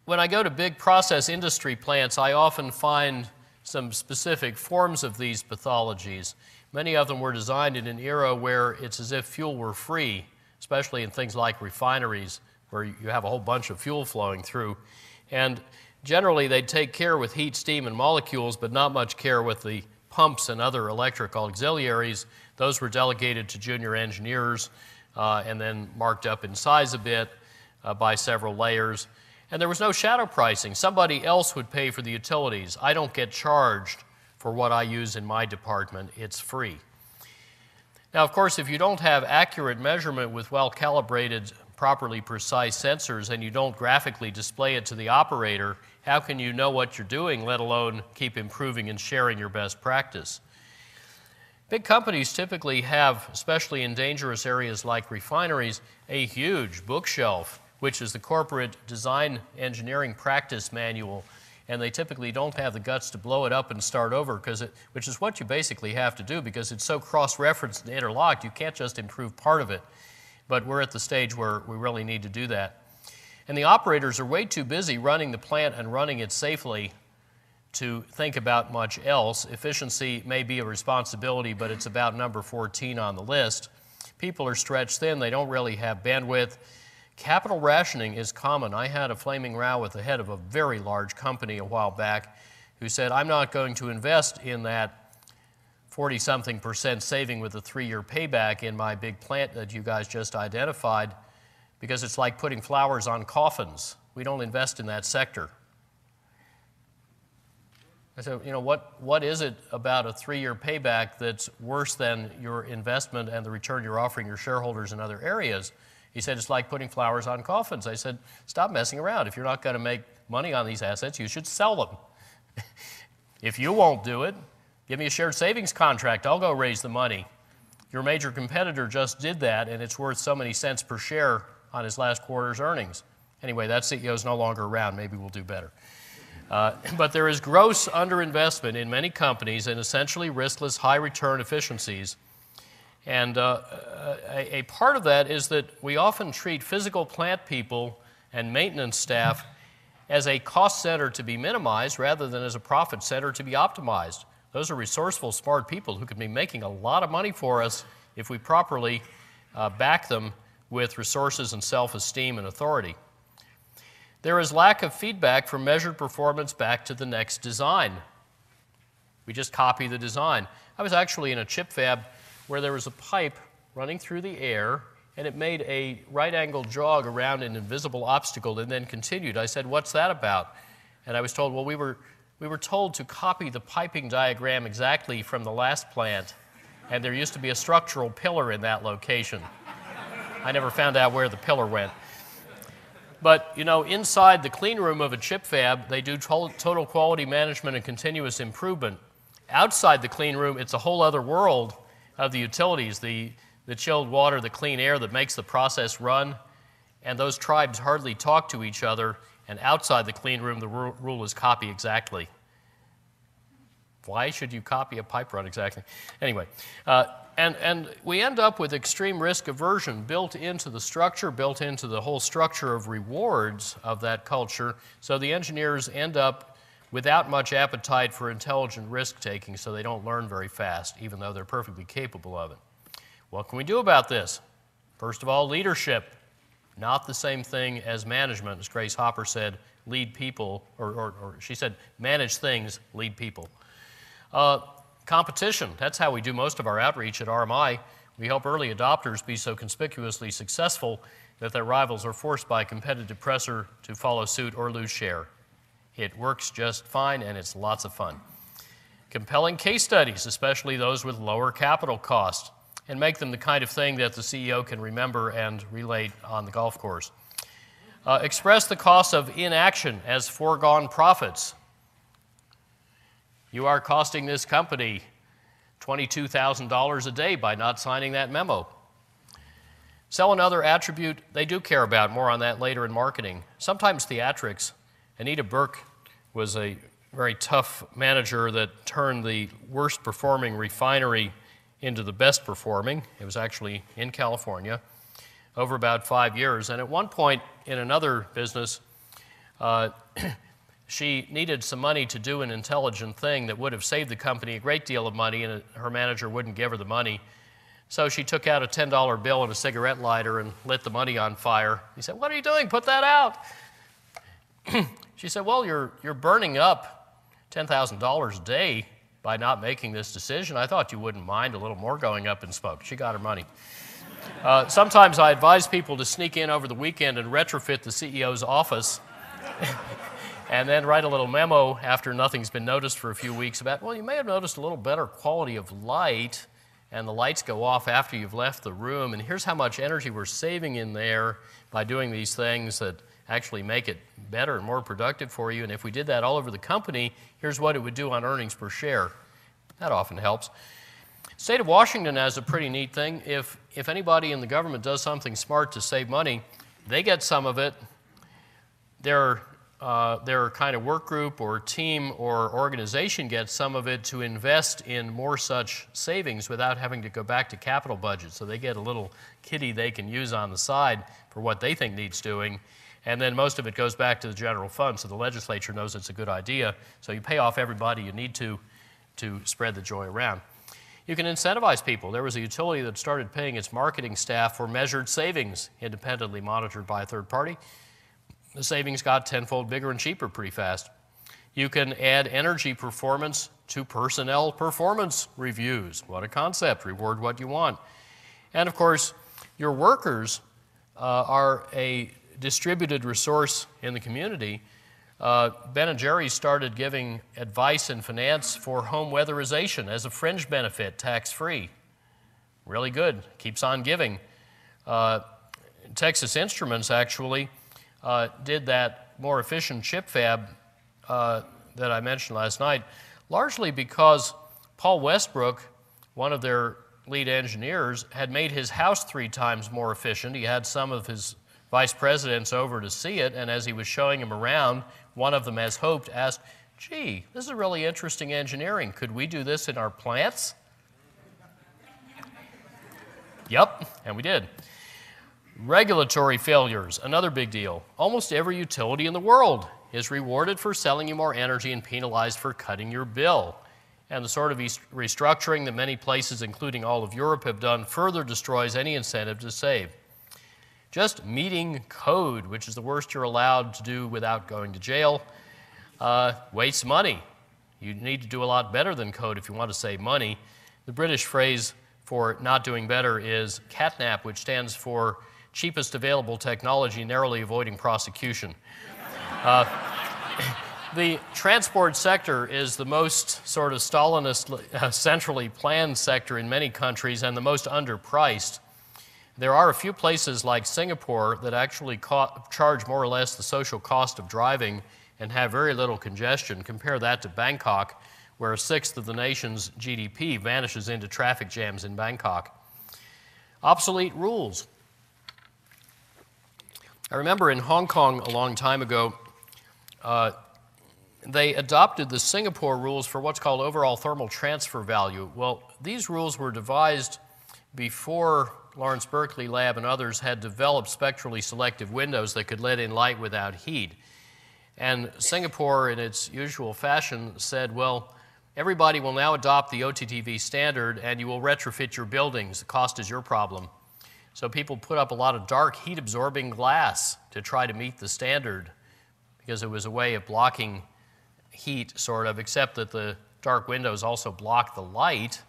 when I go to big process industry plants, I often find some specific forms of these pathologies. Many of them were designed in an era where it's as if fuel were free, especially in things like refineries, where you have a whole bunch of fuel flowing through. And generally, they'd take care with heat, steam, and molecules, but not much care with the pumps and other electrical auxiliaries. Those were delegated to junior engineers and then marked up in size a bit by several layers. And there was no shadow pricing. Somebody else would pay for the utilities. I don't get charged for what I use in my department. It's free. Now, of course, if you don't have accurate measurement with well-calibrated, properly precise sensors and you don't graphically display it to the operator, how can you know what you're doing, let alone keep improving and sharing your best practice? Big companies typically have, especially in dangerous areas like refineries, a huge bookshelf, which is the corporate design engineering practice manual, and they typically don't have the guts to blow it up and start over, which is what you basically have to do because it's so cross-referenced and interlocked, you can't just improve part of it. But we're at the stage where we really need to do that. And the operators are way too busy running the plant and running it safely to think about much else. Efficiency may be a responsibility, but it's about number 14 on the list. People are stretched thin. They don't really have bandwidth. Capital rationing is common. I had a flaming row with the head of a very large company a while back who said, I'm not going to invest in that 40-something% saving with a 3-year payback in my big plant that you guys just identified because it's like putting flowers on coffins. We don't invest in that sector. I said, you know, what is it about a 3-year payback that's worse than your investment and the return you're offering your shareholders in other areas? He said, it's like putting flowers on coffins. I said, stop messing around. If you're not going to make money on these assets, you should sell them. If you won't do it, give me a shared savings contract. I'll go raise the money. Your major competitor just did that, and it's worth so many cents per share on his last quarter's earnings. Anyway, that CEO is no longer around. Maybe we'll do better. But there is gross underinvestment in many companies in essentially riskless, high-return efficiencies. And a part of that is that we often treat physical plant people and maintenance staff as a cost center to be minimized rather than as a profit center to be optimized. Those are resourceful, smart people who could be making a lot of money for us if we properly back them with resources and self-esteem and authority. There is lack of feedback from measured performance back to the next design. We just copy the design. I was actually in a chip fab where there was a pipe running through the air, and it made a right-angled jog around an invisible obstacle and then continued. I said, what's that about? And I was told, well, we were told to copy the piping diagram exactly from the last plant, and there used to be a structural pillar in that location. I never found out where the pillar went. But, you know, inside the clean room of a chip fab, they do total quality management and continuous improvement. Outside the clean room, it's a whole other world of the utilities, the chilled water, the clean air that makes the process run, and those tribes hardly talk to each other, and outside the clean room, the rule is copy exactly. Why should you copy a pipe run exactly? Anyway, and we end up with extreme risk aversion built into the structure, built into the whole structure of rewards of that culture, so the engineers end up without much appetite for intelligent risk-taking, so they don't learn very fast, even though they're perfectly capable of it. What can we do about this? First of all, leadership. Not the same thing as management. As Grace Hopper said, lead people, or she said, manage things, lead people. Competition. That's how we do most of our outreach at RMI. We help early adopters be so conspicuously successful that their rivals are forced by competitive pressure to follow suit or lose share. It works just fine, and it's lots of fun. Compelling case studies, especially those with lower capital cost, and make them the kind of thing that the CEO can remember and relate on the golf course. Express the cost of inaction as foregone profits. You are costing this company $22,000 a day by not signing that memo. Sell another attribute they do care about. More on that later in marketing. Sometimes theatrics. Anita Burke was a very tough manager that turned the worst performing refinery into the best performing. It was actually in California over about 5 years. And at one point in another business, she needed some money to do an intelligent thing that would have saved the company a great deal of money, and her manager wouldn't give her the money. So she took out a $10 bill and a cigarette lighter and lit the money on fire. He said, "What are you doing? Put that out." She said, "Well, you're burning up $10,000 a day by not making this decision. I thought you wouldn't mind a little more going up in smoke." She got her money. Sometimes I advise people to sneak in over the weekend and retrofit the CEO's office and then write a little memo after nothing's been noticed for a few weeks about, well, you may have noticed a little better quality of light and the lights go off after you've left the room, and here's how much energy we're saving in there by doing these things that actually make it better and more productive for you. And if we did that all over the company, here's what it would do on earnings per share. That often helps. State of Washington has a pretty neat thing. If anybody in the government does something smart to save money, they get some of it. Their kind of work group or team or organization gets some of it to invest in more such savings without having to go back to capital budget. So they get a little kitty they can use on the side for what they think needs doing. And then most of it goes back to the general fund, so the legislature knows it's a good idea. So you pay off everybody you need to spread the joy around. You can incentivize people. There was a utility that started paying its marketing staff for measured savings, independently monitored by a third party. The savings got tenfold bigger and cheaper pretty fast. You can add energy performance to personnel performance reviews. What a concept. Reward what you want. And of course, your workers are a distributed resource in the community. Ben & Jerry's started giving advice in finance for home weatherization as a fringe benefit, tax-free. Really good. Keeps on giving. Texas Instruments actually did that more efficient chip fab that I mentioned last night, largely because Paul Westbrook, one of their lead engineers, had made his house 3 times more efficient. He had some of his vice presidents over to see it, and as he was showing him around, one of them, as hoped, asked, "Gee, this is really interesting engineering. Could we do this in our plants?" Yep, and we did. Regulatory failures, another big deal. Almost every utility in the world is rewarded for selling you more energy and penalized for cutting your bill. And the sort of restructuring that many places, including all of Europe, have done further destroys any incentive to save. Just meeting code, which is the worst you're allowed to do without going to jail, wastes money. You need to do a lot better than code if you want to save money. The British phrase for not doing better is CATNAP, which stands for cheapest available technology, narrowly avoiding prosecution. The transport sector is the most sort of Stalinist, centrally planned sector in many countries and the most underpriced. There are a few places like Singapore that actually charge more or less the social cost of driving and have very little congestion. Compare that to Bangkok, where 1/6 of the nation's GDP vanishes into traffic jams in Bangkok. Obsolete rules. I remember in Hong Kong a long time ago, they adopted the Singapore rules for what's called overall thermal transfer value. Well, these rules were devised before Lawrence Berkeley Lab and others had developed spectrally selective windows that could let in light without heat. And Singapore, in its usual fashion, said, well, everybody will now adopt the OTTV standard and you will retrofit your buildings. The cost is your problem. So people put up a lot of dark heat-absorbing glass to try to meet the standard because it was a way of blocking heat, sort of, except that the dark windows also block the light.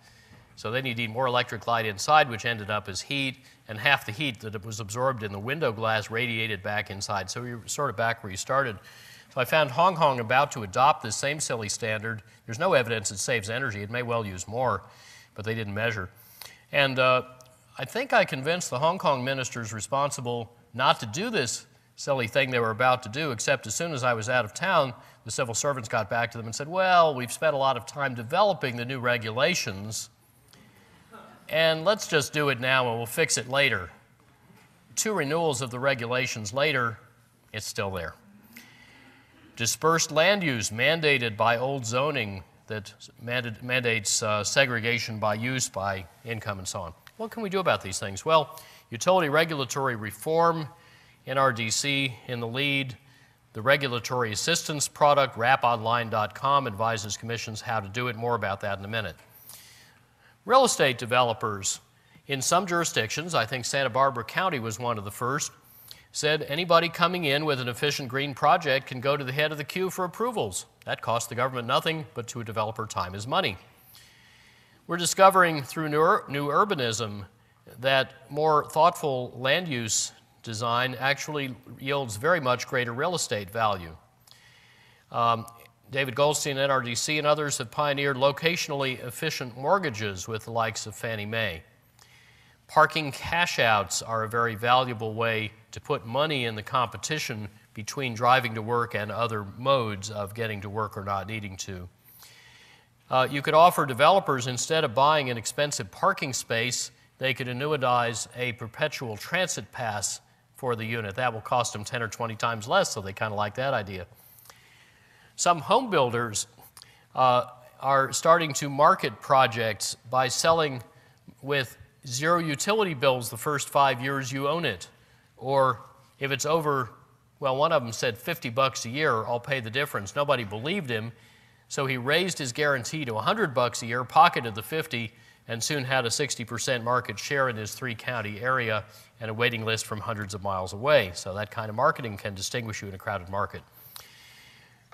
So then you need more electric light inside, which ended up as heat, and half the heat that was absorbed in the window glass radiated back inside. So you're sort of back where you started. So I found Hong Kong about to adopt this same silly standard. There's no evidence it saves energy. It may well use more, but they didn't measure. And I think I convinced the Hong Kong ministers responsible not to do this silly thing they were about to do, except as soon as I was out of town, the civil servants got back to them and said, well, we've spent a lot of time developing the new regulations, and let's just do it now and we'll fix it later. 2 renewals of the regulations later, it's still there. Dispersed land use mandated by old zoning that mandates segregation by use, by income, and so on. What can we do about these things? Well, utility regulatory reform, NRDC in the lead. The regulatory assistance product, raponline.com, advises commissions how to do it. More about that in a minute. Real estate developers in some jurisdictions, I think Santa Barbara County was one of the first, said anybody coming in with an efficient green project can go to the head of the queue for approvals. That costs the government nothing, but to a developer, time is money. We're discovering through new urbanism that more thoughtful land use design actually yields very much greater real estate value. David Goldstein, NRDC, and others have pioneered locationally efficient mortgages with the likes of Fannie Mae. Parking cash-outs are a very valuable way to put money in the competition between driving to work and other modes of getting to work or not needing to. You could offer developers, instead of buying an expensive parking space, they could annuitize a perpetual transit pass for the unit. That will cost them 10 or 20 times less, so they kind of like that idea. Some home builders are starting to market projects by selling with zero utility bills the first 5 years you own it. Or if it's over, well, one of them said $50 a year, I'll pay the difference. Nobody believed him, so he raised his guarantee to $100 a year, pocketed the 50, and soon had a 60% market share in his 3-county area and a waiting list from hundreds of miles away. So that kind of marketing can distinguish you in a crowded market.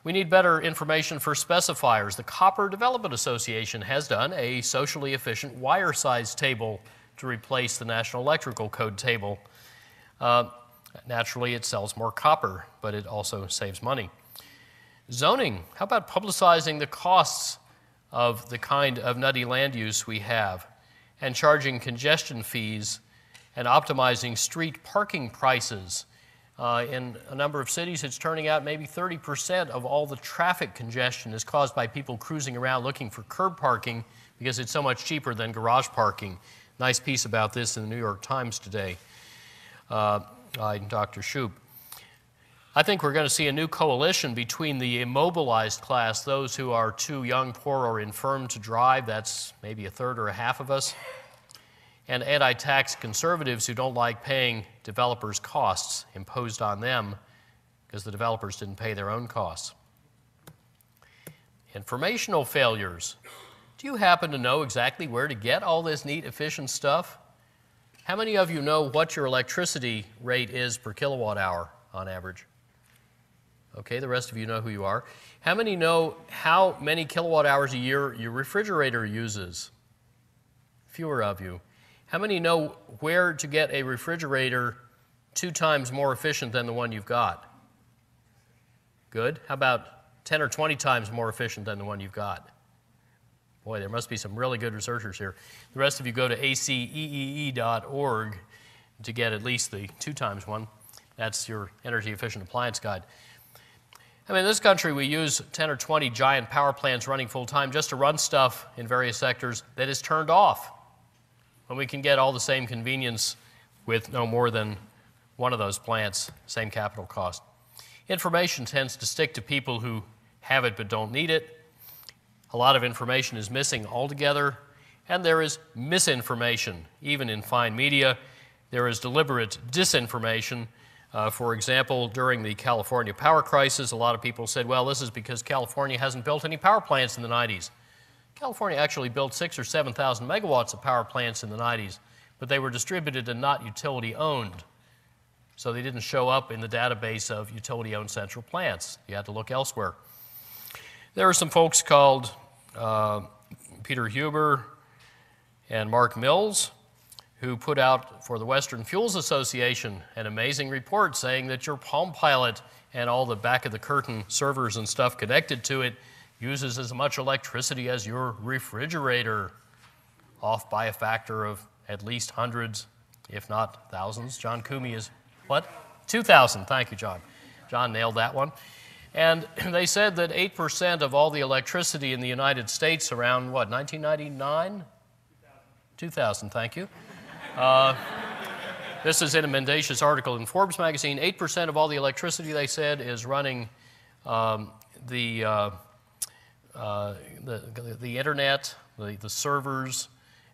We need better information for specifiers. The Copper Development Association has done a socially efficient wire size table to replace the National Electrical Code table. Naturally, it sells more copper, but it also saves money. Zoning. How about publicizing the costs of the kind of nutty land use we have, and charging congestion fees and optimizing street parking prices? In a number of cities, it's turning out maybe 30% of all the traffic congestion is caused by people cruising around looking for curb parking because it's so much cheaper than garage parking. Nice piece about this in the New York Times today by Dr. Shoup. I think we're going to see a new coalition between the immobilized class, those who are too young, poor, or infirm to drive, that's maybe a third or a half of us, and anti-tax conservatives who don't like paying developers' costs imposed on them because the developers didn't pay their own costs. Informational failures. Do you happen to know exactly where to get all this neat, efficient stuff? How many of you know what your electricity rate is per kilowatt hour on average? Okay, the rest of you know who you are. How many know how many kilowatt hours a year your refrigerator uses? Fewer of you. How many know where to get a refrigerator 2 times more efficient than the one you've got? Good. How about 10 or 20 times more efficient than the one you've got? Boy, there must be some really good researchers here. The rest of you go to aceee.org to get at least the 2 times one. That's your energy efficient appliance guide. I mean, in this country, we use 10 or 20 giant power plants running full time just to run stuff in various sectors that is turned off, when we can get all the same convenience with no more than one of those plants, same capital cost. Information tends to stick to people who have it but don't need it. A lot of information is missing altogether, and there is misinformation. Even in fine media, there is deliberate disinformation. For example, during the California power crisis, a lot of people said, well, this is because California hasn't built any power plants in the 90s. California actually built 6,000 or 7,000 megawatts of power plants in the 90s, but they were distributed and not utility-owned. So they didn't show up in the database of utility-owned central plants. You had to look elsewhere. There are some folks called Peter Huber and Mark Mills who put out for the Western Fuels Association an amazing report saying that your Palm Pilot and all the back-of-the-curtain servers and stuff connected to it uses as much electricity as your refrigerator, off by a factor of at least hundreds, if not thousands. John Coomey is, what? 2,000. Thank you, John. John nailed that one. And they said that 8% of all the electricity in the United States around, what, 1999? 2000, thank you. This is in a mendacious article in Forbes magazine. 8% of all the electricity, they said, is running the internet, the servers,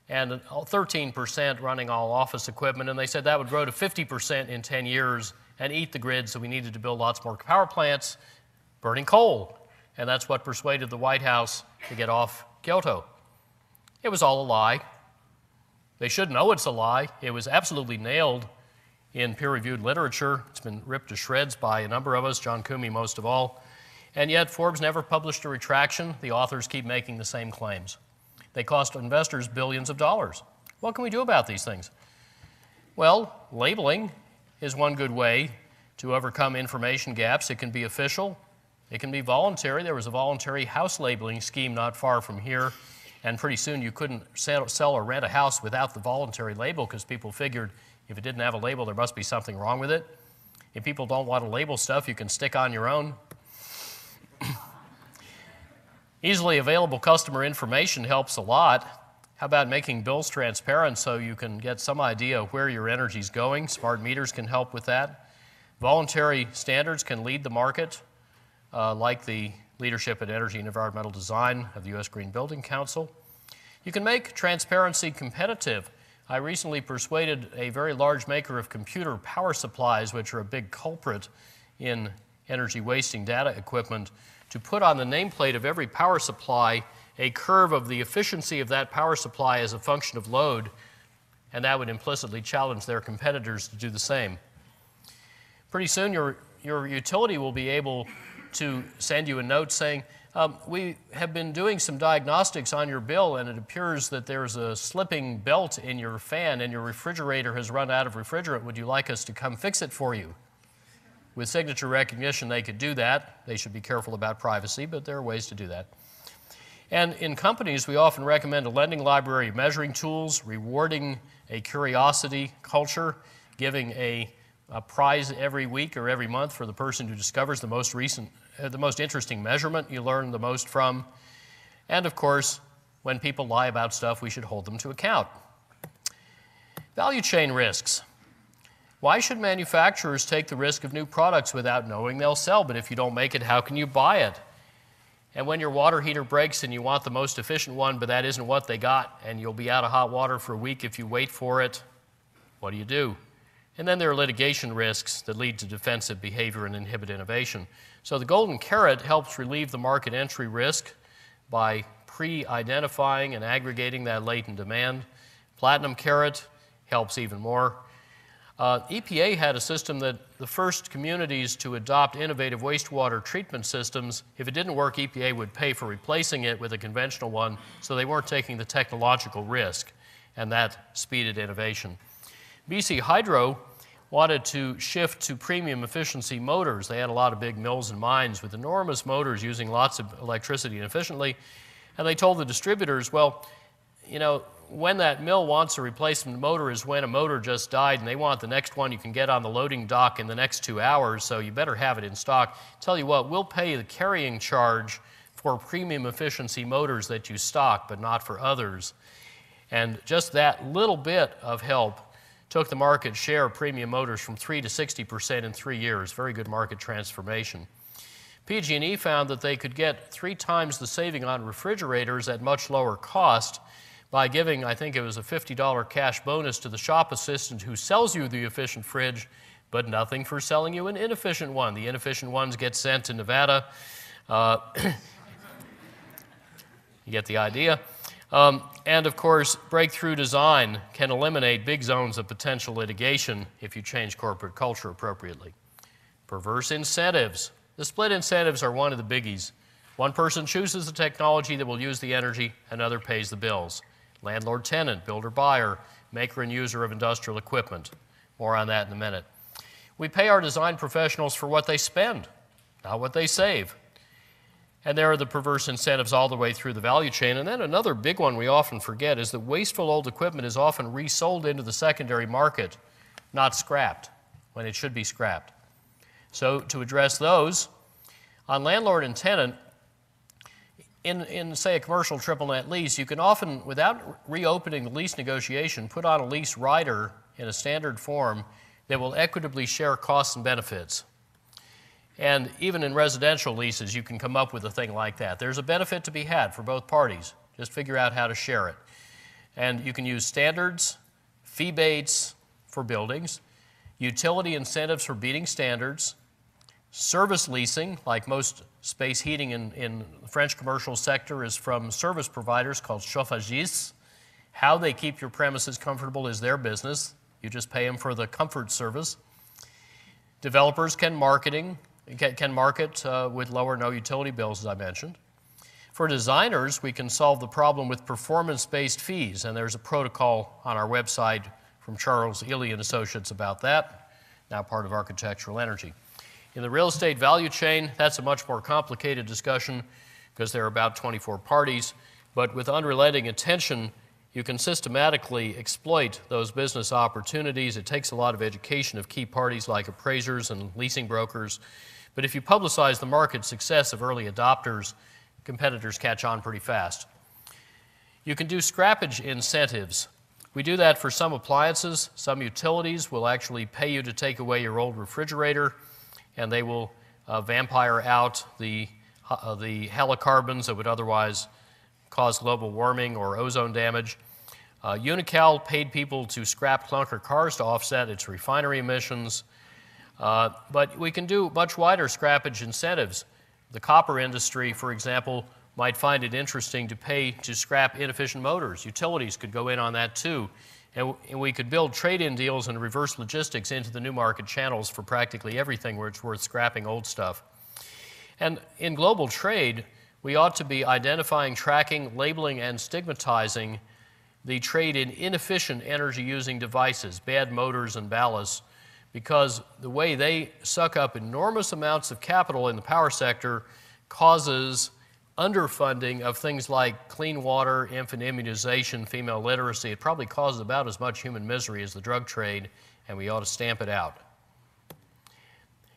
and 13% running all office equipment. And they said that would grow to 50% in 10 years and eat the grid, so we needed to build lots more power plants burning coal. And that's what persuaded the White House to get off Kyoto. It was all a lie. They should know it's a lie. It was absolutely nailed in peer-reviewed literature. It's been ripped to shreds by a number of us, John Coomey most of all. And yet Forbes never published a retraction. The authors keep making the same claims. They cost investors billions of dollars. What can we do about these things? Well, labeling is one good way to overcome information gaps. It can be official. It can be voluntary. There was a voluntary house labeling scheme not far from here, and pretty soon you couldn't sell or rent a house without the voluntary label because people figured if it didn't have a label, there must be something wrong with it. If people don't want to label stuff, you can stick on your own. Easily available customer information helps a lot. How about making bills transparent so you can get some idea of where your energy is going? Smart meters can help with that. Voluntary standards can lead the market, like the Leadership in Energy and Environmental Design of the U.S. Green Building Council. You can make transparency competitive. I recently persuaded a very large maker of computer power supplies, which are a big culprit in energy wasting data equipment, to put on the nameplate of every power supply a curve of the efficiency of that power supply as a function of load, and that would implicitly challenge their competitors to do the same. Pretty soon your utility will be able to send you a note saying, we have been doing some diagnostics on your bill and it appears that there's a slipping belt in your fan and your refrigerator has run out of refrigerant. Would you like us to come fix it for you? With signature recognition, they could do that. They should be careful about privacy, but there are ways to do that. And in companies, we often recommend a lending library of measuring tools, rewarding a curiosity culture, giving a prize every week or every month for the person who discovers the most interesting measurement you learn the most from. And of course, when people lie about stuff, we should hold them to account. Value chain risks. Why should manufacturers take the risk of new products without knowing they'll sell? But if you don't make it, how can you buy it? And when your water heater breaks and you want the most efficient one, but that isn't what they got, and you'll be out of hot water for a week if you wait for it, what do? And then there are litigation risks that lead to defensive behavior and inhibit innovation. So the golden carrot helps relieve the market entry risk by pre-identifying and aggregating that latent demand. Platinum carrot helps even more. EPA had a system that the first communities to adopt innovative wastewater treatment systems, if it didn't work, EPA would pay for replacing it with a conventional one, so they weren't taking the technological risk, and that speeded innovation. BC Hydro wanted to shift to premium efficiency motors. They had a lot of big mills and mines with enormous motors using lots of electricity inefficiently, and they told the distributors, well, you know, when that mill wants a replacement motor is when a motor just died and they want the next one you can get on the loading dock in the next 2 hours, so you better have it in stock. Tell you what, we'll pay the carrying charge for premium efficiency motors that you stock, but not for others. And just that little bit of help took the market share of premium motors from 3 to 60% in 3 years. Very good market transformation. PG&E found that they could get 3 times the saving on refrigerators at much lower cost by giving, I think it was a $50 cash bonus to the shop assistant who sells you the efficient fridge, but nothing for selling you an inefficient one. The inefficient ones get sent to Nevada. You get the idea. And of course, breakthrough design can eliminate big zones of potential litigation if you change corporate culture appropriately. Perverse incentives. The split incentives are one of the biggies. One person chooses the technology that will use the energy, another pays the bills. Landlord-tenant, builder-buyer, maker and user of industrial equipment. More on that in a minute. We pay our design professionals for what they spend, not what they save. And there are the perverse incentives all the way through the value chain. And then another big one we often forget is that wasteful old equipment is often resold into the secondary market, not scrapped, when it should be scrapped. So to address those, on landlord and tenant, in, say, a commercial triple net lease, you can often, without reopening the lease negotiation, put on a lease rider in a standard form that will equitably share costs and benefits. And even in residential leases, you can come up with a thing like that. There's a benefit to be had for both parties. Just figure out how to share it. And you can use standards, fee baits for buildings, utility incentives for beating standards, service leasing, like most space heating in the French commercial sector is from service providers called chauffagistes. How they keep your premises comfortable is their business. You just pay them for the comfort service. Developers can market with low or no utility bills, as I mentioned. For designers, we can solve the problem with performance-based fees, and there's a protocol on our website from Charles Ely and Associates about that, now part of Architectural Energy. In the real estate value chain, that's a much more complicated discussion because there are about 24 parties, but with unrelenting attention, you can systematically exploit those business opportunities. It takes a lot of education of key parties like appraisers and leasing brokers, but if you publicize the market success of early adopters, competitors catch on pretty fast. You can do scrappage incentives. We do that for some appliances. Some utilities will actually pay you to take away your old refrigerator, and they will vampire out the halocarbons that would otherwise cause global warming or ozone damage. Unocal paid people to scrap clunker cars to offset its refinery emissions. But we can do much wider scrappage incentives. The copper industry, for example, might find it interesting to pay to scrap inefficient motors. Utilities could go in on that too. And we could build trade-in deals and reverse logistics into the new market channels for practically everything where it's worth scrapping old stuff. And in global trade, we ought to be identifying, tracking, labeling, and stigmatizing the trade in inefficient energy-using devices, bad motors and ballasts, because the way they suck up enormous amounts of capital in the power sector causes underfunding of things like clean water, infant immunization, female literacy. It probably causes about as much human misery as the drug trade, and we ought to stamp it out.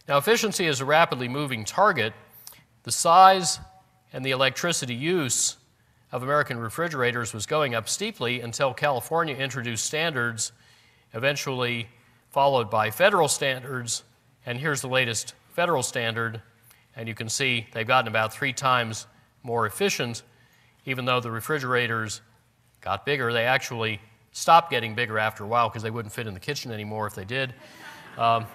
Now, efficiency is a rapidly moving target. The size and the electricity use of American refrigerators was going up steeply until California introduced standards, eventually followed by federal standards, and here's the latest federal standard, and you can see they've gotten about 3 times more efficient. Even though the refrigerators got bigger, they actually stopped getting bigger after a while because they wouldn't fit in the kitchen anymore if they did. Well,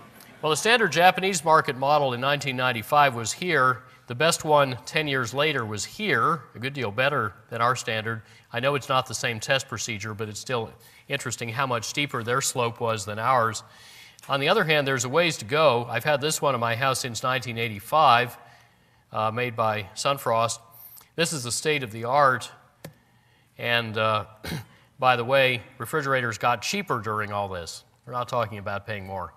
the standard Japanese market model in 1995 was here. The best one 10 years later was here, a good deal better than our standard. I know it's not the same test procedure, but it's still interesting how much steeper their slope was than ours. On the other hand, there's a ways to go. I've had this one in my house since 1985, made by Sunfrost. This is the state of the art, and by the way, refrigerators got cheaper during all this. We're not talking about paying more.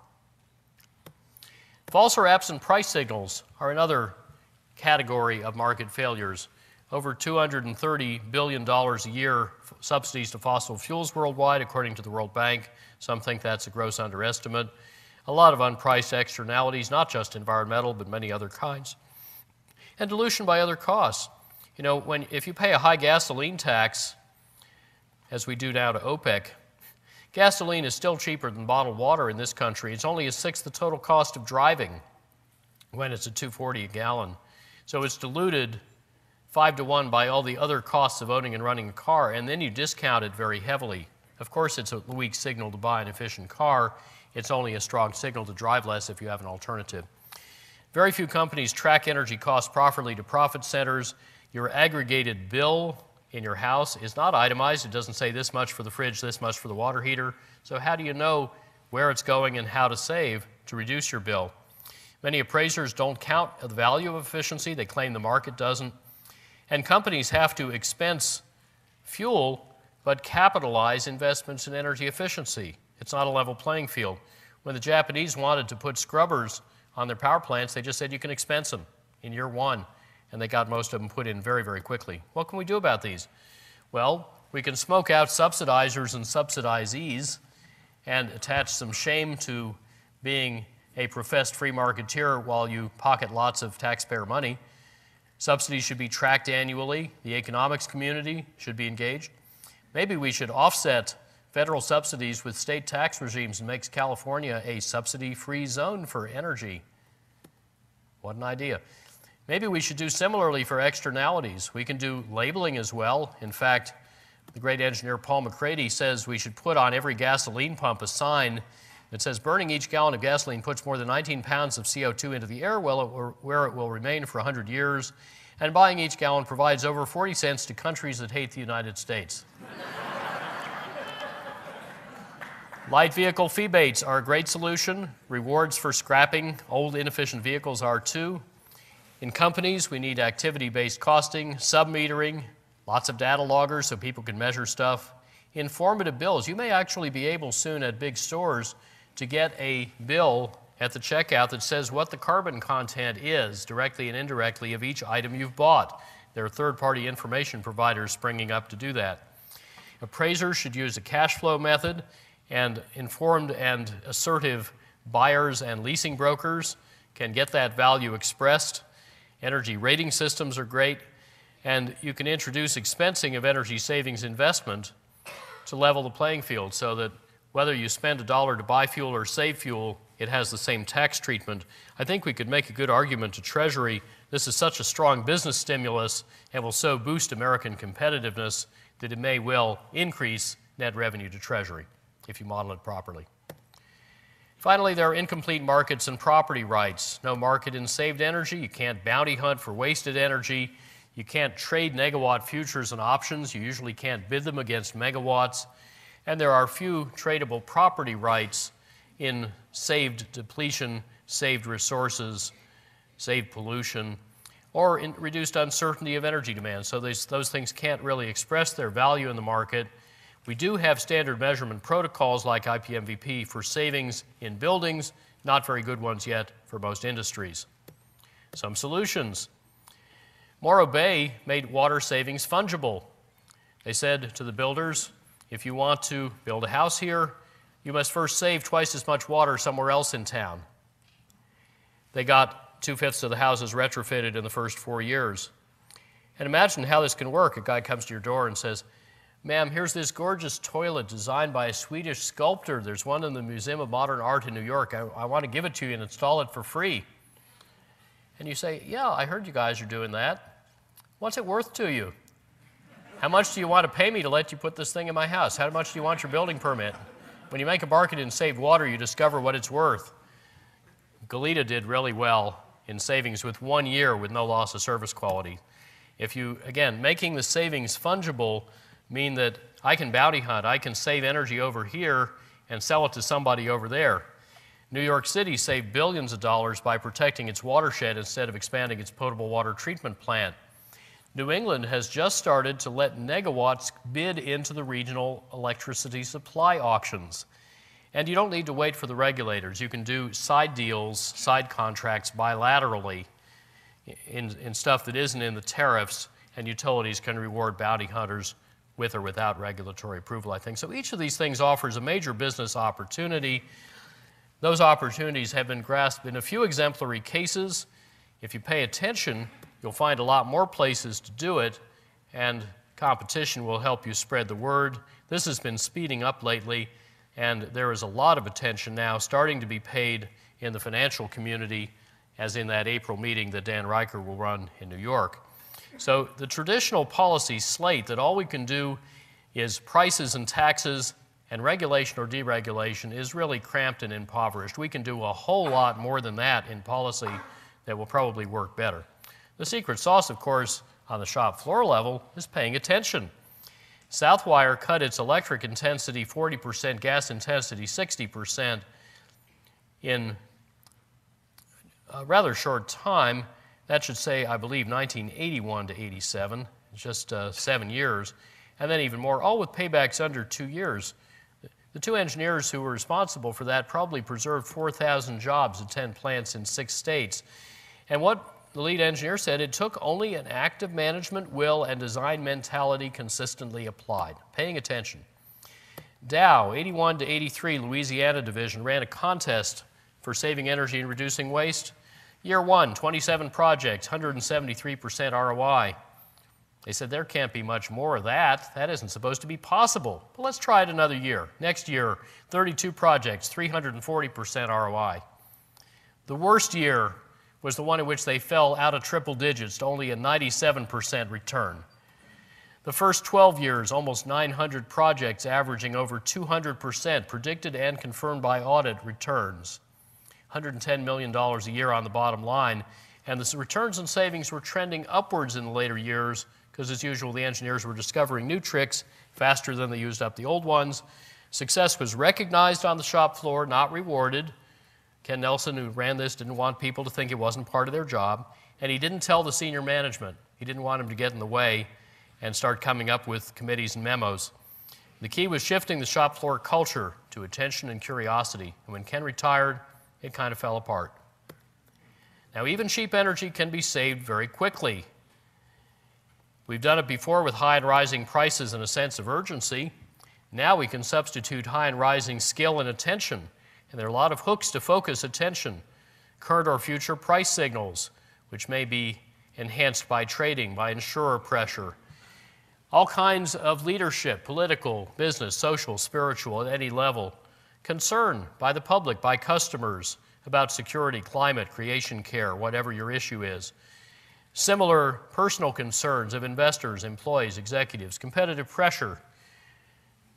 False or absent price signals are another category of market failures. Over $230 billion a year subsidies to fossil fuels worldwide, according to the World Bank. Some think that's a gross underestimate. A lot of unpriced externalities, not just environmental, but many other kinds. And dilution by other costs. You know, if you pay a high gasoline tax, as we do now to OPEC, gasoline is still cheaper than bottled water in this country. It's only 1/6 the total cost of driving when it's at $2.40 a gallon. So it's diluted 5 to 1 by all the other costs of owning and running a car, and then you discount it very heavily. Of course, it's a weak signal to buy an efficient car. It's only a strong signal to drive less if you have an alternative. Very few companies track energy costs properly to profit centers. Your aggregated bill in your house is not itemized. It doesn't say this much for the fridge, this much for the water heater. So how do you know where it's going and how to save to reduce your bill? Many appraisers don't count the value of efficiency. They claim the market doesn't. And companies have to expense fuel but capitalize investments in energy efficiency. It's not a level playing field. When the Japanese wanted to put scrubbers on their power plants, they just said you can expense them in year 1. And they got most of them put in very, very quickly. What can we do about these? Well, we can smoke out subsidizers and subsidizees and attach some shame to being a professed free marketeer while you pocket lots of taxpayer money. Subsidies should be tracked annually. The economics community should be engaged. Maybe we should offset federal subsidies with state tax regimes and make California a subsidy-free zone for energy. What an idea. Maybe we should do similarly for externalities. We can do labeling as well. In fact, the great engineer Paul McCready says we should put on every gasoline pump a sign that says burning each gallon of gasoline puts more than 19 pounds of CO2 into the air where it will remain for 100 years, and buying each gallon provides over 40 cents to countries that hate the United States. Light vehicle feebates are a great solution. Rewards for scrapping old inefficient vehicles are too. In companies, we need activity-based costing, sub-metering, lots of data loggers so people can measure stuff. Informative bills. You may actually be able soon at big stores to get a bill at the checkout that says what the carbon content is, directly and indirectly, of each item you've bought. There are third-party information providers springing up to do that. Appraisers should use a cash flow method, and informed and assertive buyers and leasing brokers can get that value expressed. Energy rating systems are great, and you can introduce expensing of energy savings investment to level the playing field so that whether you spend $1 to buy fuel or save fuel, it has the same tax treatment. I think we could make a good argument to Treasury. This is such a strong business stimulus and will so boost American competitiveness that it may well increase net revenue to Treasury if you model it properly. Finally, there are incomplete markets and property rights. No market in saved energy. You can't bounty hunt for wasted energy. You can't trade negawatt futures and options. You usually can't bid them against megawatts. And there are few tradable property rights in saved depletion, saved resources, saved pollution, or in reduced uncertainty of energy demand. So those things can't really express their value in the market. We do have standard measurement protocols like IPMVP for savings in buildings, not very good ones yet for most industries. Some solutions. Morro Bay made water savings fungible. They said to the builders, if you want to build a house here, you must first save twice as much water somewhere else in town. They got 2/5 of the houses retrofitted in the first 4 years. And imagine how this can work. A guy comes to your door and says, ma'am, here's this gorgeous toilet designed by a Swedish sculptor. There's one in the Museum of Modern Art in New York. I want to give it to you and install it for free. And you say, yeah, I heard you guys are doing that. What's it worth to you? How much do you want to pay me to let you put this thing in my house? How much do you want your building permit? When you make a bargain in saved water, you discover what it's worth. Goleta did really well in savings with 1 year with no loss of service quality. If you, again, making the savings fungible mean that I can bounty hunt, I can save energy over here and sell it to somebody over there. New York City saved billions of dollars by protecting its watershed instead of expanding its potable water treatment plant. New England has just started to let negawatts bid into the regional electricity supply auctions. And you don't need to wait for the regulators. You can do side deals, side contracts bilaterally in stuff that isn't in the tariffs, and utilities can reward bounty hunters with or without regulatory approval, I think. So each of these things offers a major business opportunity. Those opportunities have been grasped in a few exemplary cases. If you pay attention, you'll find a lot more places to do it, and competition will help you spread the word. This has been speeding up lately, and there is a lot of attention now starting to be paid in the financial community, as in that April meeting that Dan Riker will run in New York. So the traditional policy slate that all we can do is prices and taxes and regulation or deregulation is really cramped and impoverished. We can do a whole lot more than that in policy that will probably work better. The secret sauce, of course, on the shop floor level is paying attention. Southwire cut its electric intensity 40%, gas intensity 60% in a rather short time. That should say, I believe, 1981 to 87, just 7 years, and then even more, all with paybacks under 2 years. The two engineers who were responsible for that probably preserved 4,000 jobs at 10 plants in 6 states. And what the lead engineer said, it took only an active management will and design mentality consistently applied. Paying attention. Dow, 81 to 83, Louisiana division, ran a contest for saving energy and reducing waste. Year 1, 27 projects, 173% ROI. They said there can't be much more of that. That isn't supposed to be possible. But let's try it another year. Next year, 32 projects, 340% ROI. The worst year was the one in which they fell out of triple digits to only a 97% return. The first 12 years, almost 900 projects averaging over 200% predicted and confirmed by audit returns. $110 million a year on the bottom line, and the returns and savings were trending upwards in the later years because, as usual, the engineers were discovering new tricks faster than they used up the old ones. Success was recognized on the shop floor, not rewarded. Ken Nelson, who ran this, didn't want people to think it wasn't part of their job, and he didn't tell the senior management. He didn't want them to get in the way and start coming up with committees and memos. The key was shifting the shop floor culture to attention and curiosity. And when Ken retired, it kind of fell apart. Now, even cheap energy can be saved very quickly. We've done it before with high and rising prices and a sense of urgency. Now we can substitute high and rising skill and attention. And there are a lot of hooks to focus attention. Current or future price signals, which may be enhanced by trading, by insurer pressure. All kinds of leadership, political, business, social, spiritual, at any level. Concern by the public, by customers, about security, climate, creation care, whatever your issue is. Similar personal concerns of investors, employees, executives, competitive pressure,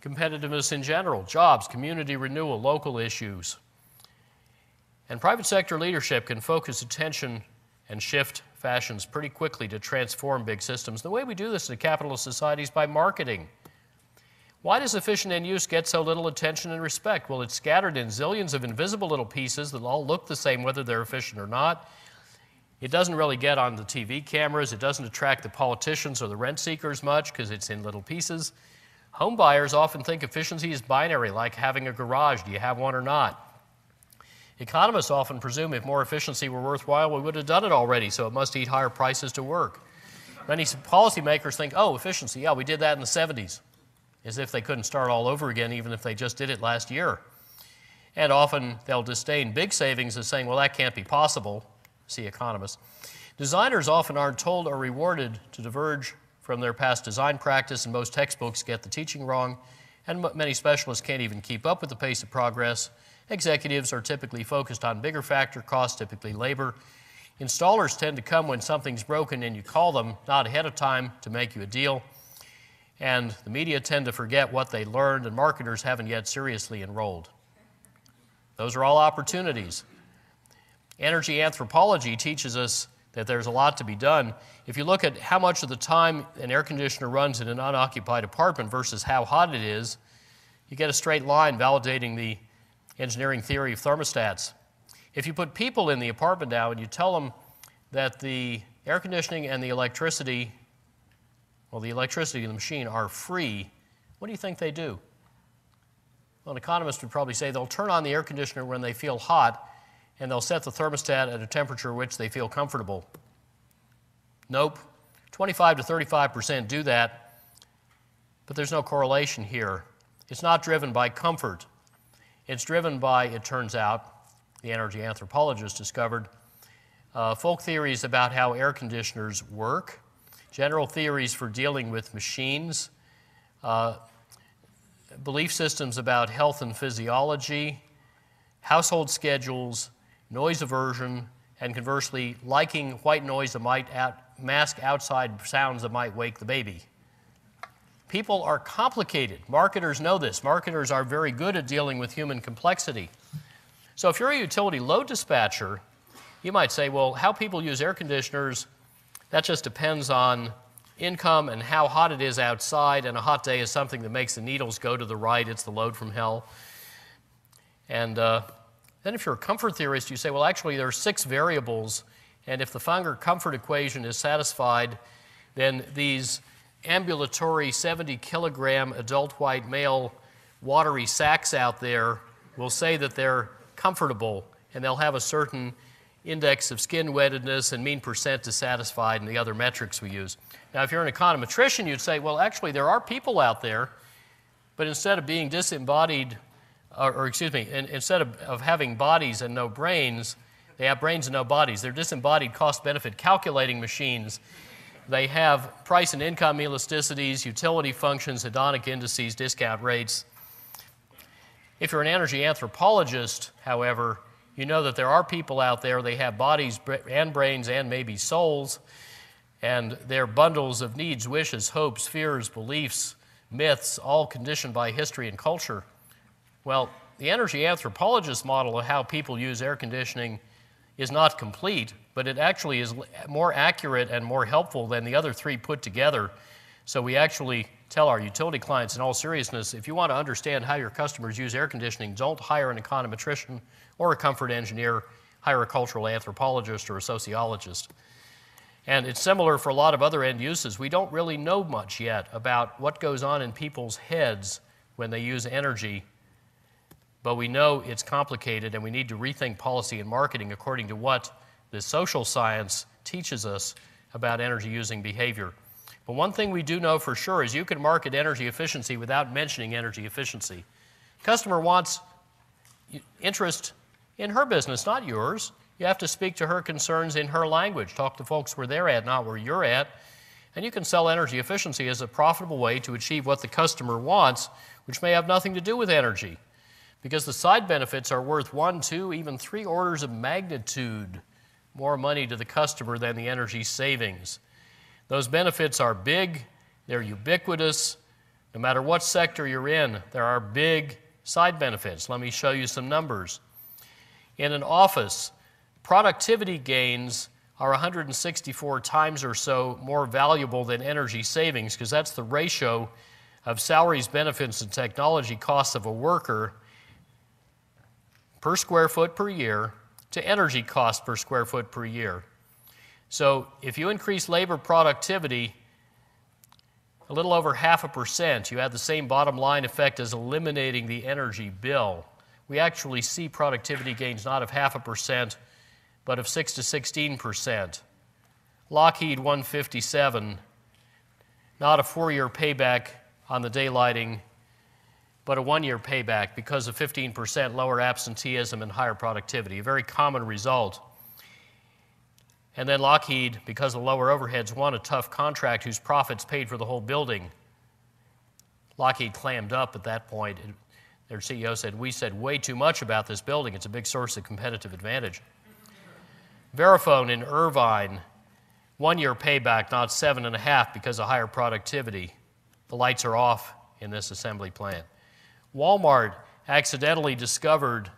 competitiveness in general, jobs, community renewal, local issues. And private sector leadership can focus attention and shift fashions pretty quickly to transform big systems. The way we do this in a capitalist society is by marketing. Why does efficient end use get so little attention and respect? Well, it's scattered in zillions of invisible little pieces that all look the same whether they're efficient or not. It doesn't really get on the TV cameras. It doesn't attract the politicians or the rent seekers much because it's in little pieces. Home buyers often think efficiency is binary, like having a garage. Do you have one or not? Economists often presume if more efficiency were worthwhile, we would have done it already, so it must eat higher prices to work. Many policymakers think, oh, efficiency, yeah, we did that in the 70s, as if they couldn't start all over again, even if they just did it last year. And often they'll disdain big savings as saying, well, that can't be possible, see economists. Designers often aren't told or rewarded to diverge from their past design practice, and most textbooks get the teaching wrong, and many specialists can't even keep up with the pace of progress. Executives are typically focused on bigger factor costs, typically labor. Installers tend to come when something's broken and you call them, not ahead of time, to make you a deal. And the media tend to forget what they learned, and marketers haven't yet seriously enrolled. Those are all opportunities. Energy anthropology teaches us that there's a lot to be done. If you look at how much of the time an air conditioner runs in an unoccupied apartment versus how hot it is, you get a straight line validating the engineering theory of thermostats. If you put people in the apartment now and you tell them that the air conditioning and the electricity, well, the electricity and the machine are free, what do you think they do? Well, an economist would probably say they'll turn on the air conditioner when they feel hot and they'll set the thermostat at a temperature which they feel comfortable. Nope. 25 to 35% do that, but there's no correlation here. It's not driven by comfort. It's driven by, it turns out, the energy anthropologist discovered, folk theories about how air conditioners work, general theories for dealing with machines, belief systems about health and physiology, household schedules, noise aversion, and conversely, liking white noise that might mask outside sounds that might wake the baby. People are complicated. Marketers know this. Marketers are very good at dealing with human complexity. So if you're a utility load dispatcher, you might say, well, how people use air conditioners, that just depends on income and how hot it is outside, and a hot day is something that makes the needles go to the right. It's the load from hell. And then if you're a comfort theorist, you say, well, actually, there are 6 variables, and if the Funger comfort equation is satisfied, then these ambulatory 70-kilogram adult white male watery sacks out there will say that they're comfortable, and they'll have a certain index of skin wettedness and mean percent dissatisfied and the other metrics we use. Now, if you're an econometrician, you'd say, well, actually, there are people out there, but instead of being disembodied, instead of having bodies and no brains, they have brains and no bodies. They're disembodied cost-benefit calculating machines. They have price and income elasticities, utility functions, hedonic indices, discount rates. If you're an energy anthropologist, however, you know that there are people out there, they have bodies and brains and maybe souls, and they're bundles of needs, wishes, hopes, fears, beliefs, myths, all conditioned by history and culture. Well, the energy anthropologist model of how people use air conditioning is not complete, but it actually is more accurate and more helpful than the other 3 put together. So we actually tell our utility clients in all seriousness, if you want to understand how your customers use air conditioning, don't hire an econometrician or a comfort engineer, hire a cultural anthropologist or a sociologist. And it's similar for a lot of other end uses. We don't really know much yet about what goes on in people's heads when they use energy. but we know it's complicated and we need to rethink policy and marketing according to what the social science teaches us about energy-using behavior. But one thing we do know for sure is you can market energy efficiency without mentioning energy efficiency. Customer wants interest in her business, not yours. You have to speak to her concerns in her language. Talk to folks where they're at, not where you're at. And you can sell energy efficiency as a profitable way to achieve what the customer wants, which may have nothing to do with energy, because the side benefits are worth 1, 2, even 3 orders of magnitude more money to the customer than the energy savings. Those benefits are big, they're ubiquitous. No matter what sector you're in, there are big side benefits. Let me show you some numbers. In an office, productivity gains are 164 times or so more valuable than energy savings, because that's the ratio of salaries, benefits, and technology costs of a worker per square foot per year to energy cost per square foot per year. So if you increase labor productivity a little over 0.5%, you have the same bottom line effect as eliminating the energy bill. We actually see productivity gains not of 0.5%, but of 6 to 16%. Lockheed 157, not a 4-year payback on the daylighting, but a 1-year payback because of 15% lower absenteeism and higher productivity, a very common result. And then Lockheed, because of lower overheads, won a tough contract whose profits paid for the whole building. Lockheed clammed up at that point. Their CEO said, "We said way too much about this building. It's a big source of competitive advantage." Verifone in Irvine, 1-year payback, not 7.5 because of higher productivity. The lights are off in this assembly plant. Walmart accidentally discovered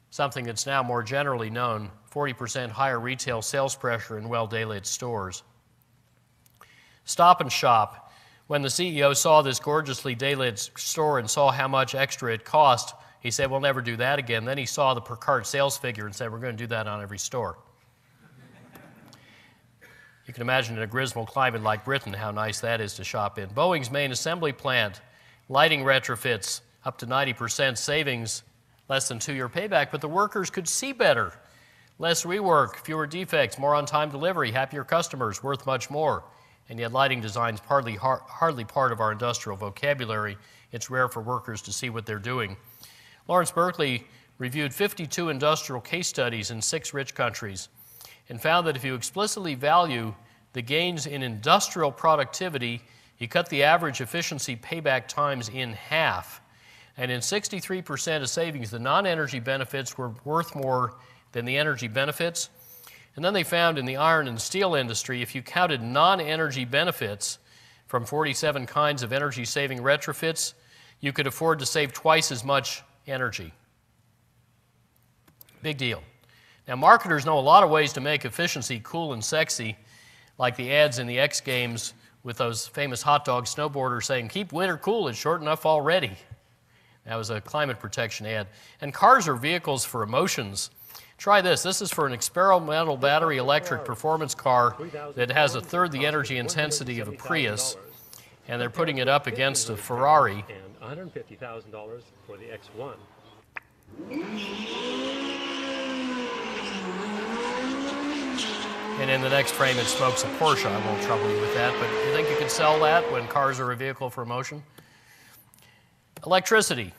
something that's now more generally known, 40% higher retail sales pressure in well-daylit stores. Stop and Shop, when the CEO saw this gorgeously daylit store and saw how much extra it cost, he said, "We'll never do that again." Then he saw the per cart sales figure and said, "We're going to do that on every store." You can imagine in a grismal climate like Britain how nice that is to shop in. Boeing's main assembly plant, lighting retrofits, up to 90% savings, less than 2-year payback, but the workers could see better. Less rework, fewer defects, more on-time delivery, happier customers, worth much more. And yet lighting design's hardly part of our industrial vocabulary. It's rare for workers to see what they're doing. Lawrence Berkeley reviewed 52 industrial case studies in 6 rich countries and found that if you explicitly value the gains in industrial productivity, you cut the average efficiency payback times in half. And in 63% of savings, the non-energy benefits were worth more than the energy benefits. And then they found in the iron and steel industry, if you counted non-energy benefits from 47 kinds of energy-saving retrofits, you could afford to save twice as much energy. Big deal. Now, marketers know a lot of ways to make efficiency cool and sexy, like the ads in the X Games with those famous hot dog snowboarders saying, "Keep winter cool, it's short enough already." That was a climate protection ad. And cars are vehicles for emotions. Try this. This is for an experimental battery electric performance car that has 1/3 the energy intensity of a Prius, and they're putting it up against a Ferrari.
And $150,000 for the X1.
And in the next frame, it smokes a Porsche. I won't trouble you with that, but you think you could sell that when cars are a vehicle for emotion? Electricity.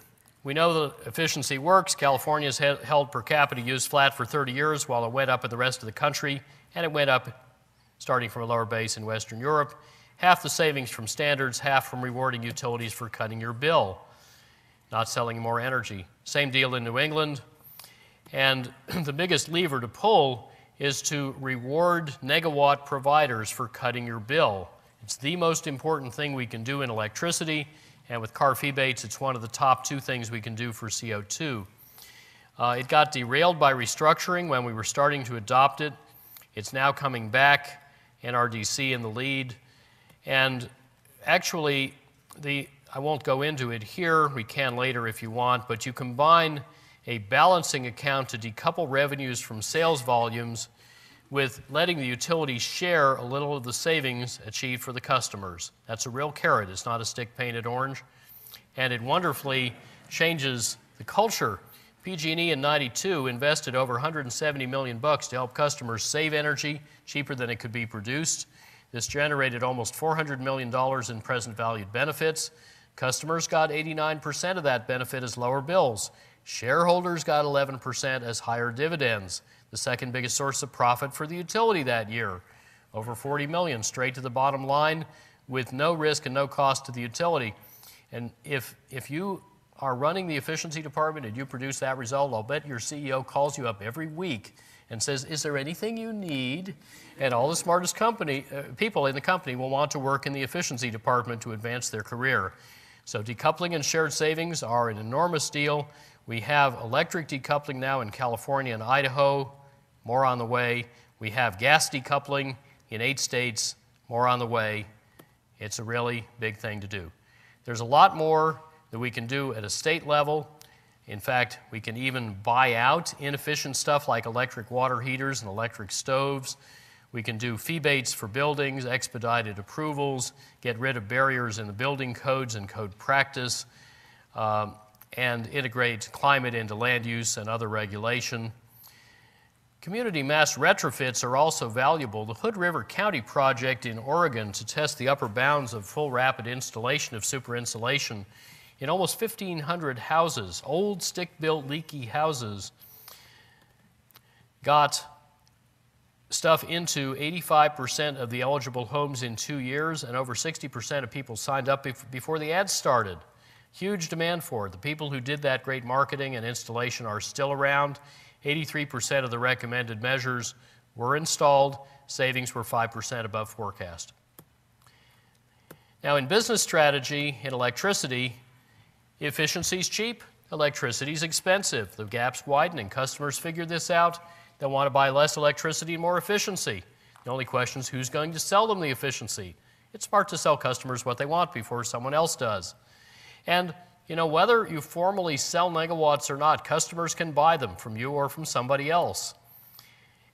We know the efficiency works. California's held per capita use flat for 30 years while it went up in the rest of the country, and it went up starting from a lower base in Western Europe. Half the savings from standards, half from rewarding utilities for cutting your bill, not selling more energy. Same deal in New England. And the biggest lever to pull is to reward negawatt providers for cutting your bill. It's the most important thing we can do in electricity, and with car rebates, it's one of the top 2 things we can do for CO2. It got derailed by restructuring when we were starting to adopt it. It's now coming back, NRDC in the lead. And actually, I won't go into it here, we can later if you want, but you combine a balancing account to decouple revenues from sales volumes with letting the utilities share a little of the savings achieved for the customers. That's a real carrot. It's not a stick painted orange. And it wonderfully changes The culture, PG&E in '92 invested over 170 million bucks to help customers save energy cheaper than it could be produced. This generated almost $400 million in present valued benefits. Customers got 89% of that benefit as lower bills. Shareholders got 11% as higher dividends, the second biggest source of profit for the utility that year. Over 40 million straight to the bottom line with no risk and no cost to the utility. And if you are running the efficiency department and you produce that result, I'll bet your CEO calls you up every week and says, is there anything you need? And all the smartest people in the company will want to work in the efficiency department to advance their career. So decoupling and shared savings are an enormous deal. We have electric decoupling now in California and Idaho, more on the way. We have gas decoupling in 8 states, more on the way. It's a really big thing to do. There's a lot more that we can do at a state level. In fact, we can even buy out inefficient stuff like electric water heaters and electric stoves. We can do fee-bates for buildings, expedited approvals, get rid of barriers in the building codes and code practice, and integrate climate into land use and other regulation. Community mass retrofits are also valuable. The Hood River County project in Oregon to test the upper bounds of full rapid installation of super insulation in almost 1,500 houses, old stick-built leaky houses, got stuff into 85% of the eligible homes in 2 years, and over 60% of people signed up before the ads started. Huge demand for it. The people who did that great marketing and installation are still around. 83% of the recommended measures were installed. Savings were 5% above forecast. Now, in business strategy, in electricity, efficiency is cheap, electricity is expensive. The gap's widening. Customers figure this out. They want to buy less electricity and more efficiency. The only question is who's going to sell them the efficiency. It's smart to sell customers what they want before someone else does. And whether you formally sell megawatts or not, customers can buy them from you or from somebody else.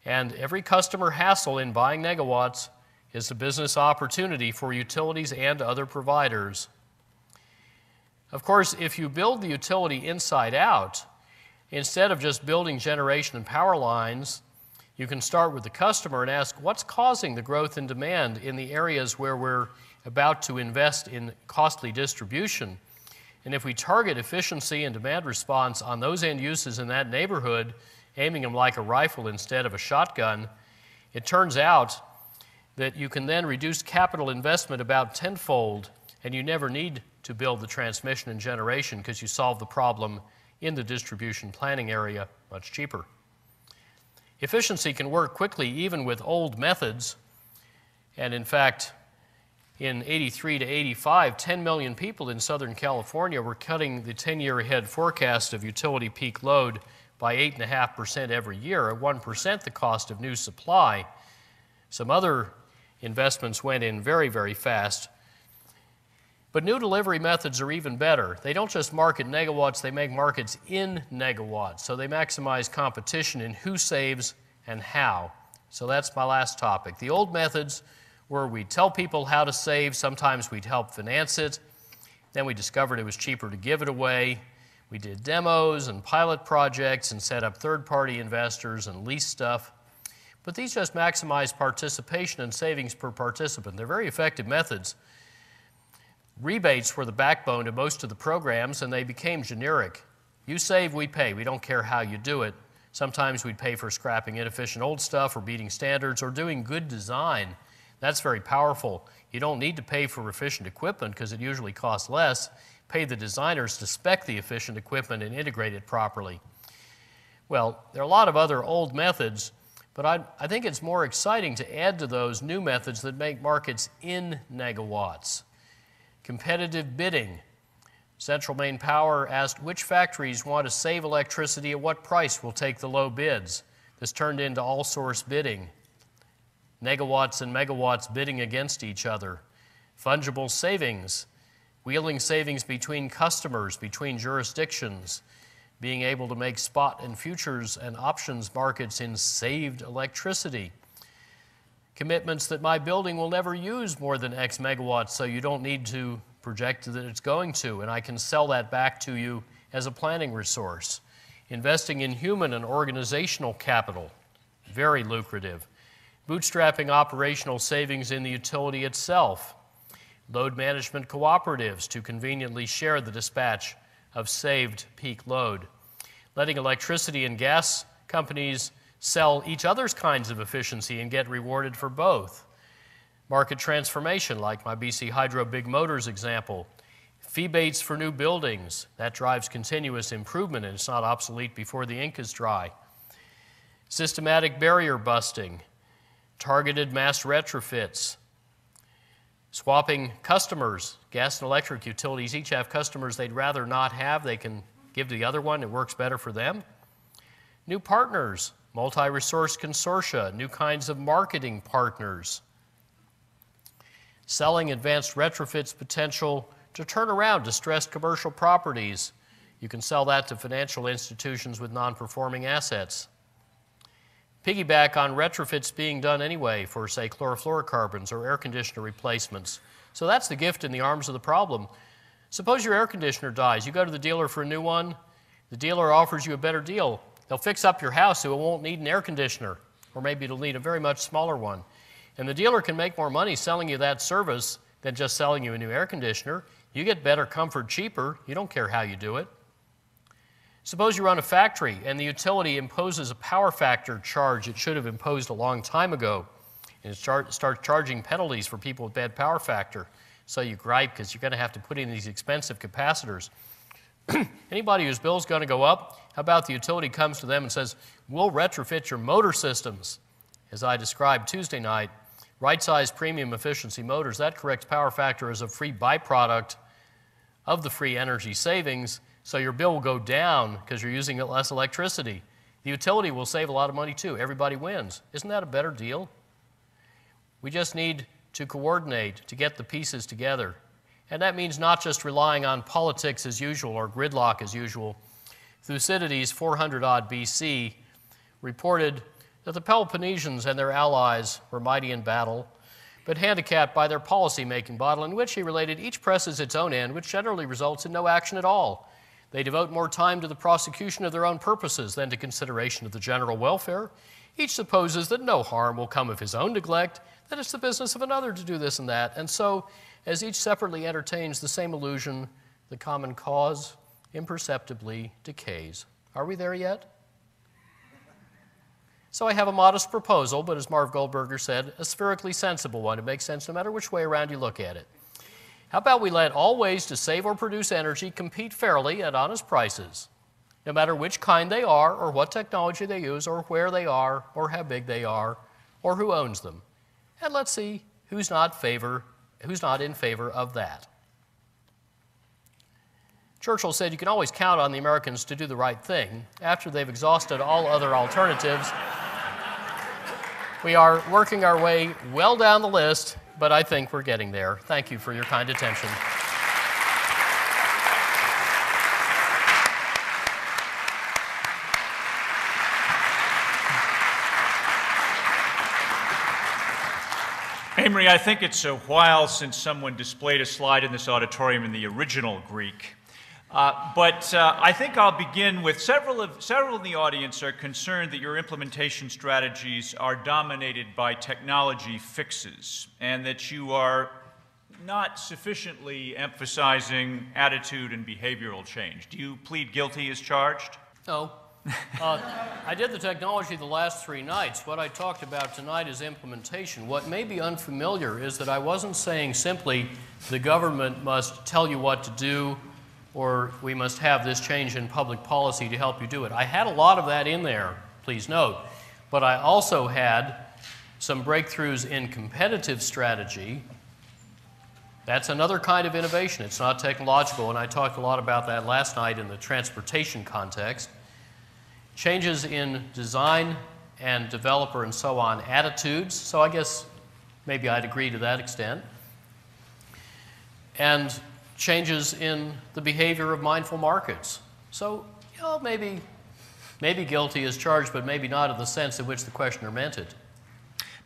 And every customer hassle in buying megawatts is a business opportunity for utilities and other providers. Of course, if you build the utility inside out, instead of just building generation and power lines, you can start with the customer and ask, what's causing the growth in demand in the areas where we're about to invest in costly distribution? And if we target efficiency and demand response on those end uses in that neighborhood, aiming them like a rifle instead of a shotgun, it turns out that you can then reduce capital investment about tenfold, and you never need to build the transmission and generation because you solve the problem in the distribution planning area much cheaper. Efficiency can work quickly even with old methods, and in fact, in 83 to 85, 10 million people in Southern California were cutting the 10-year ahead forecast of utility peak load by 8.5% every year, at 1% the cost of new supply. Some other investments went in very, very fast. But new delivery methods are even better. They don't just market megawatts, they make markets in negawatts. So they maximize competition in who saves and how. So that's my last topic. The old methods where we'd tell people how to save, sometimes we'd help finance it. Then we discovered it was cheaper to give it away. We did demos and pilot projects and set up third-party investors and lease stuff. But these just maximize participation and savings per participant. They're very effective methods. Rebates were the backbone to most of the programs, and they became generic. You save, we pay. We don't care how you do it. Sometimes we'd pay for scrapping inefficient old stuff or beating standards or doing good design. That's very powerful. You don't need to pay for efficient equipment because it usually costs less. Pay the designers to spec the efficient equipment and integrate it properly. Well, there are a lot of other old methods, but I think it's more exciting to add to those new methods that make markets in negawatts. Competitive bidding. Central Maine Power asked which factories want to save electricity at what price will take the low bids. This turned into all-source bidding. Negawatts and megawatts bidding against each other. Fungible savings. Wheeling savings between customers, between jurisdictions. Being able to make spot and futures and options markets in saved electricity. Commitments that my building will never use more than X megawatts, so you don't need to project that it's going to, and I can sell that back to you as a planning resource. Investing in human and organizational capital, very lucrative. Bootstrapping operational savings in the utility itself. Load management cooperatives to conveniently share the dispatch of saved peak load. Letting electricity and gas companies sell each other's kinds of efficiency and get rewarded for both. Market transformation, like my BC Hydro Big Motors example. Fee-bates for new buildings, that drives continuous improvement and it's not obsolete before the ink is dry. Systematic barrier busting, targeted mass retrofits, swapping customers. Gas and electric utilities each have customers they'd rather not have. They can give to the other one, it works better for them. New partners, multi-resource consortia, new kinds of marketing partners. Selling advanced retrofits potential to turn around distressed commercial properties. You can sell that to financial institutions with non-performing assets. Piggyback on retrofits being done anyway for, say, chlorofluorocarbons or air conditioner replacements. So that's the gift in the arms of the problem. Suppose your air conditioner dies. You go to the dealer for a new one. The dealer offers you a better deal. They'll fix up your house so it won't need an air conditioner, or maybe it'll need a very much smaller one. And the dealer can make more money selling you that service than just selling you a new air conditioner. You get better comfort cheaper. You don't care how you do it. Suppose you run a factory and the utility imposes a power factor charge it should have imposed a long time ago, and it starts charging penalties for people with bad power factor. So you gripe because you're going to have to put in these expensive capacitors. Anybody whose bill's going to go up, how about the utility comes to them and says, we'll retrofit your motor systems. As I described Tuesday night, right-sized premium efficiency motors, that corrects power factor as a free byproduct of the free energy savings, so your bill will go down because you're using less electricity. The utility will save a lot of money too. Everybody wins. Isn't that a better deal? We just need to coordinate to get the pieces together. And that means not just relying on politics as usual or gridlock as usual. Thucydides, 400-odd BC, reported that the Peloponnesians and their allies were mighty in battle, but handicapped by their policy-making model, in which he related each presses its own end, which generally results in no action at all. They devote more time to the prosecution of their own purposes than to consideration of the general welfare. Each supposes that no harm will come of his own neglect, that it's the business of another to do this and that. And so, as each separately entertains the same illusion, the common cause imperceptibly decays. Are we there yet? So I have a modest proposal, but as Marv Goldberger said, a spherically sensible one. It makes sense no matter which way around you look at it. How about we let all ways to save or produce energy compete fairly at honest prices, no matter which kind they are, or what technology they use, or where they are, or how big they are, or who owns them. And let's see who's not in favor of that. Churchill said you can always count on the Americans to do the right thing after they've exhausted all other alternatives. We are working our way well down the list, but I think we're getting there. Thank you for your kind attention.
Amory, I think it's a while since someone displayed a slide in this auditorium in the original Greek. But I think I'll begin with several in the audience are concerned that your implementation strategies are dominated by technology fixes and that you are not sufficiently emphasizing attitude and behavioral change. Do you plead guilty as charged?
No. I did the technology the last 3 nights. What I talked about tonight is implementation. What may be unfamiliar is that I wasn't saying simply the government must tell you what to do or we must have this change in public policy to help you do it. I had a lot of that in there, please note, but I also had some breakthroughs in competitive strategy. That's another kind of innovation. It's not technological, and I talked a lot about that last night in the transportation context. Changes in design and developer and so on attitudes, so I guess maybe I'd agree to that extent. And changes in the behavior of mindful markets. So, you know, maybe guilty as charged, but maybe not in the sense in which the questioner meant it.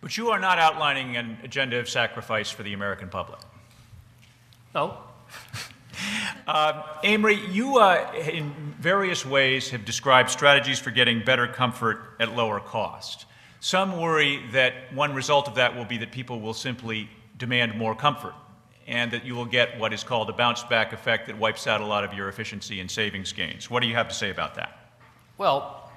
But you are not outlining an agenda of sacrifice for the American public.
No.
Amory, you in various ways have described strategies for getting better comfort at lower cost. Some worry that one result of that will be that people will simply demand more comfort, and that you will get what is called a bounce-back effect that wipes out a lot of your efficiency and savings gains. What do you have to say about that?
Well,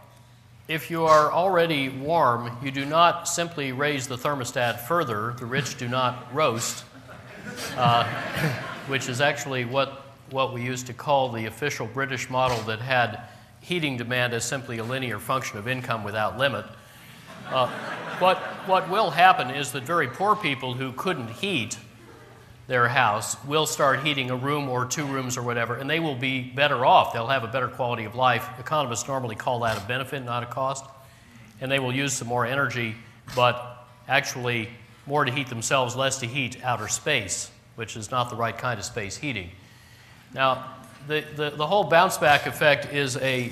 if you are already warm, you do not simply raise the thermostat further. The rich do not roast, which is actually what we used to call the official British model that had heating demand as simply a linear function of income without limit. What will happen is that very poor people who couldn't heat their house will start heating a room or two rooms or whatever, and they will be better off. They'll have a better quality of life. Economists normally call that a benefit, not a cost. And they will use some more energy, but actually more to heat themselves, less to heat outer space, which is not the right kind of space heating. Now, the whole bounce-back effect is a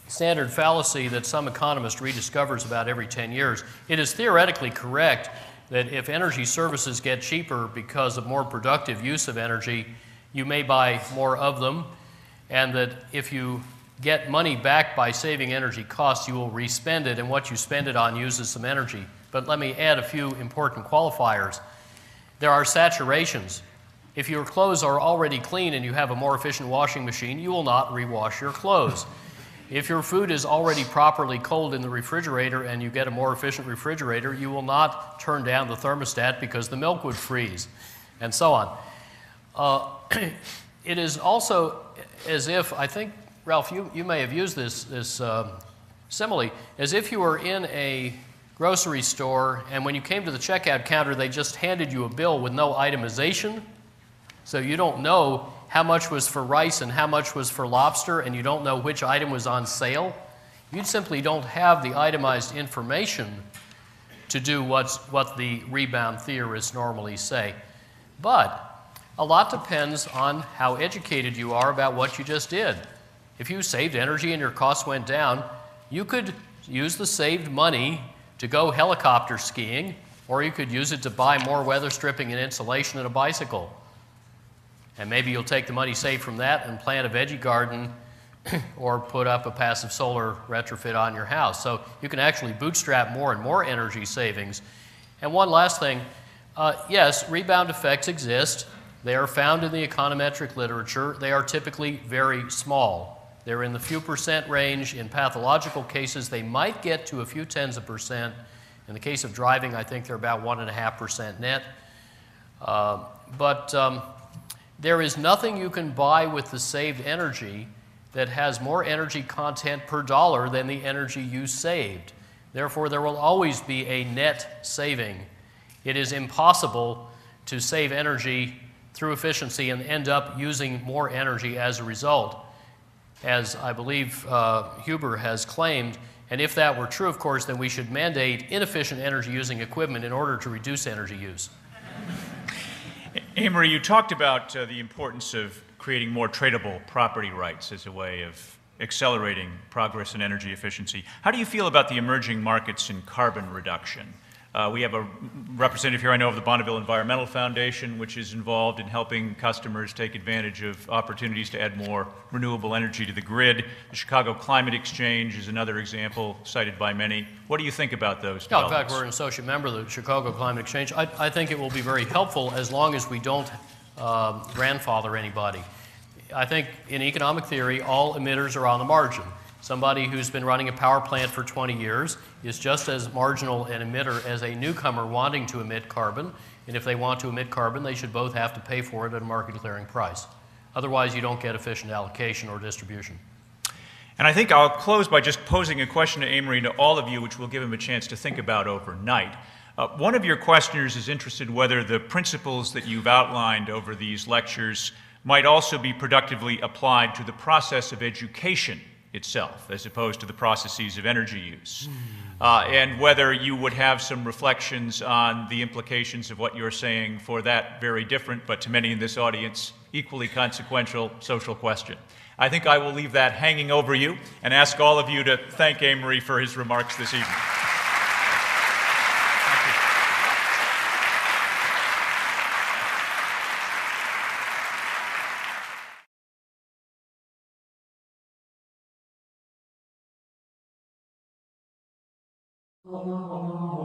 standard fallacy that some economist rediscovers about every 10 years. It is theoretically correct that if energy services get cheaper because of more productive use of energy, you may buy more of them, and that if you get money back by saving energy costs, you will respend it, and what you spend it on uses some energy. But let me add a few important qualifiers. There are saturations. If your clothes are already clean and you have a more efficient washing machine, you will not rewash your clothes. If your food is already properly cold in the refrigerator and you get a more efficient refrigerator, you will not turn down the thermostat because the milk would freeze, and so on. It is also as if, I think, Ralph, you may have used this simile, as if you were in a grocery store and when you came to the checkout counter, they just handed you a bill with no itemization. So you don't know how much was for rice and how much was for lobster, and you don't know which item was on sale. You simply don't have the itemized information to do what the rebound theorists normally say. But a lot depends on how educated you are about what you just did. If you saved energy and your costs went down, you could use the saved money to go helicopter skiing, or you could use it to buy more weather stripping and insulation and a bicycle. And maybe you'll take the money saved from that and plant a veggie garden or put up a passive solar retrofit on your house. So you can actually bootstrap more and more energy savings. And one last thing, yes, rebound effects exist. They are found in the econometric literature. They are typically very small. They're in the few percent range. In pathological cases, they might get to a few tens of percent. In the case of driving, I think they're about 1.5% net. There is nothing you can buy with the saved energy that has more energy content per dollar than the energy you saved. Therefore, there will always be a net saving. It is impossible to save energy through efficiency and end up using more energy as a result, as I believe Huber has claimed. And if that were true, of course, then we should mandate inefficient energy-using equipment in order to reduce energy use.
Amory, you talked about the importance of creating more tradable property rights as a way of accelerating progress in energy efficiency. How do you feel about the emerging markets in carbon reduction? We have a representative here, I know, of the Bonneville Environmental Foundation, which is involved in helping customers take advantage of opportunities to add more renewable energy to the grid. The Chicago Climate Exchange is another example cited by many. What do you think about those developments?
In fact, we're an associate member of the Chicago Climate Exchange. I think it will be very helpful as long as we don't grandfather anybody. I think in economic theory, all emitters are on the margin. Somebody who's been running a power plant for 20 years is just as marginal an emitter as a newcomer wanting to emit carbon. And if they want to emit carbon, they should both have to pay for it at a market clearing price. Otherwise, you don't get efficient allocation or distribution.
And I think I'll close by just posing a question to Amory and to all of you, which will give him a chance to think about overnight. One of your questioners is interested in whether the principles that you've outlined over these lectures might also be productively applied to the process of education itself, as opposed to the processes of energy use, and whether you would have some reflections on the implications of what you're saying for that very different, but to many in this audience, equally consequential social question. I think I will leave that hanging over you and ask all of you to thank Amory for his remarks this evening.
Amory.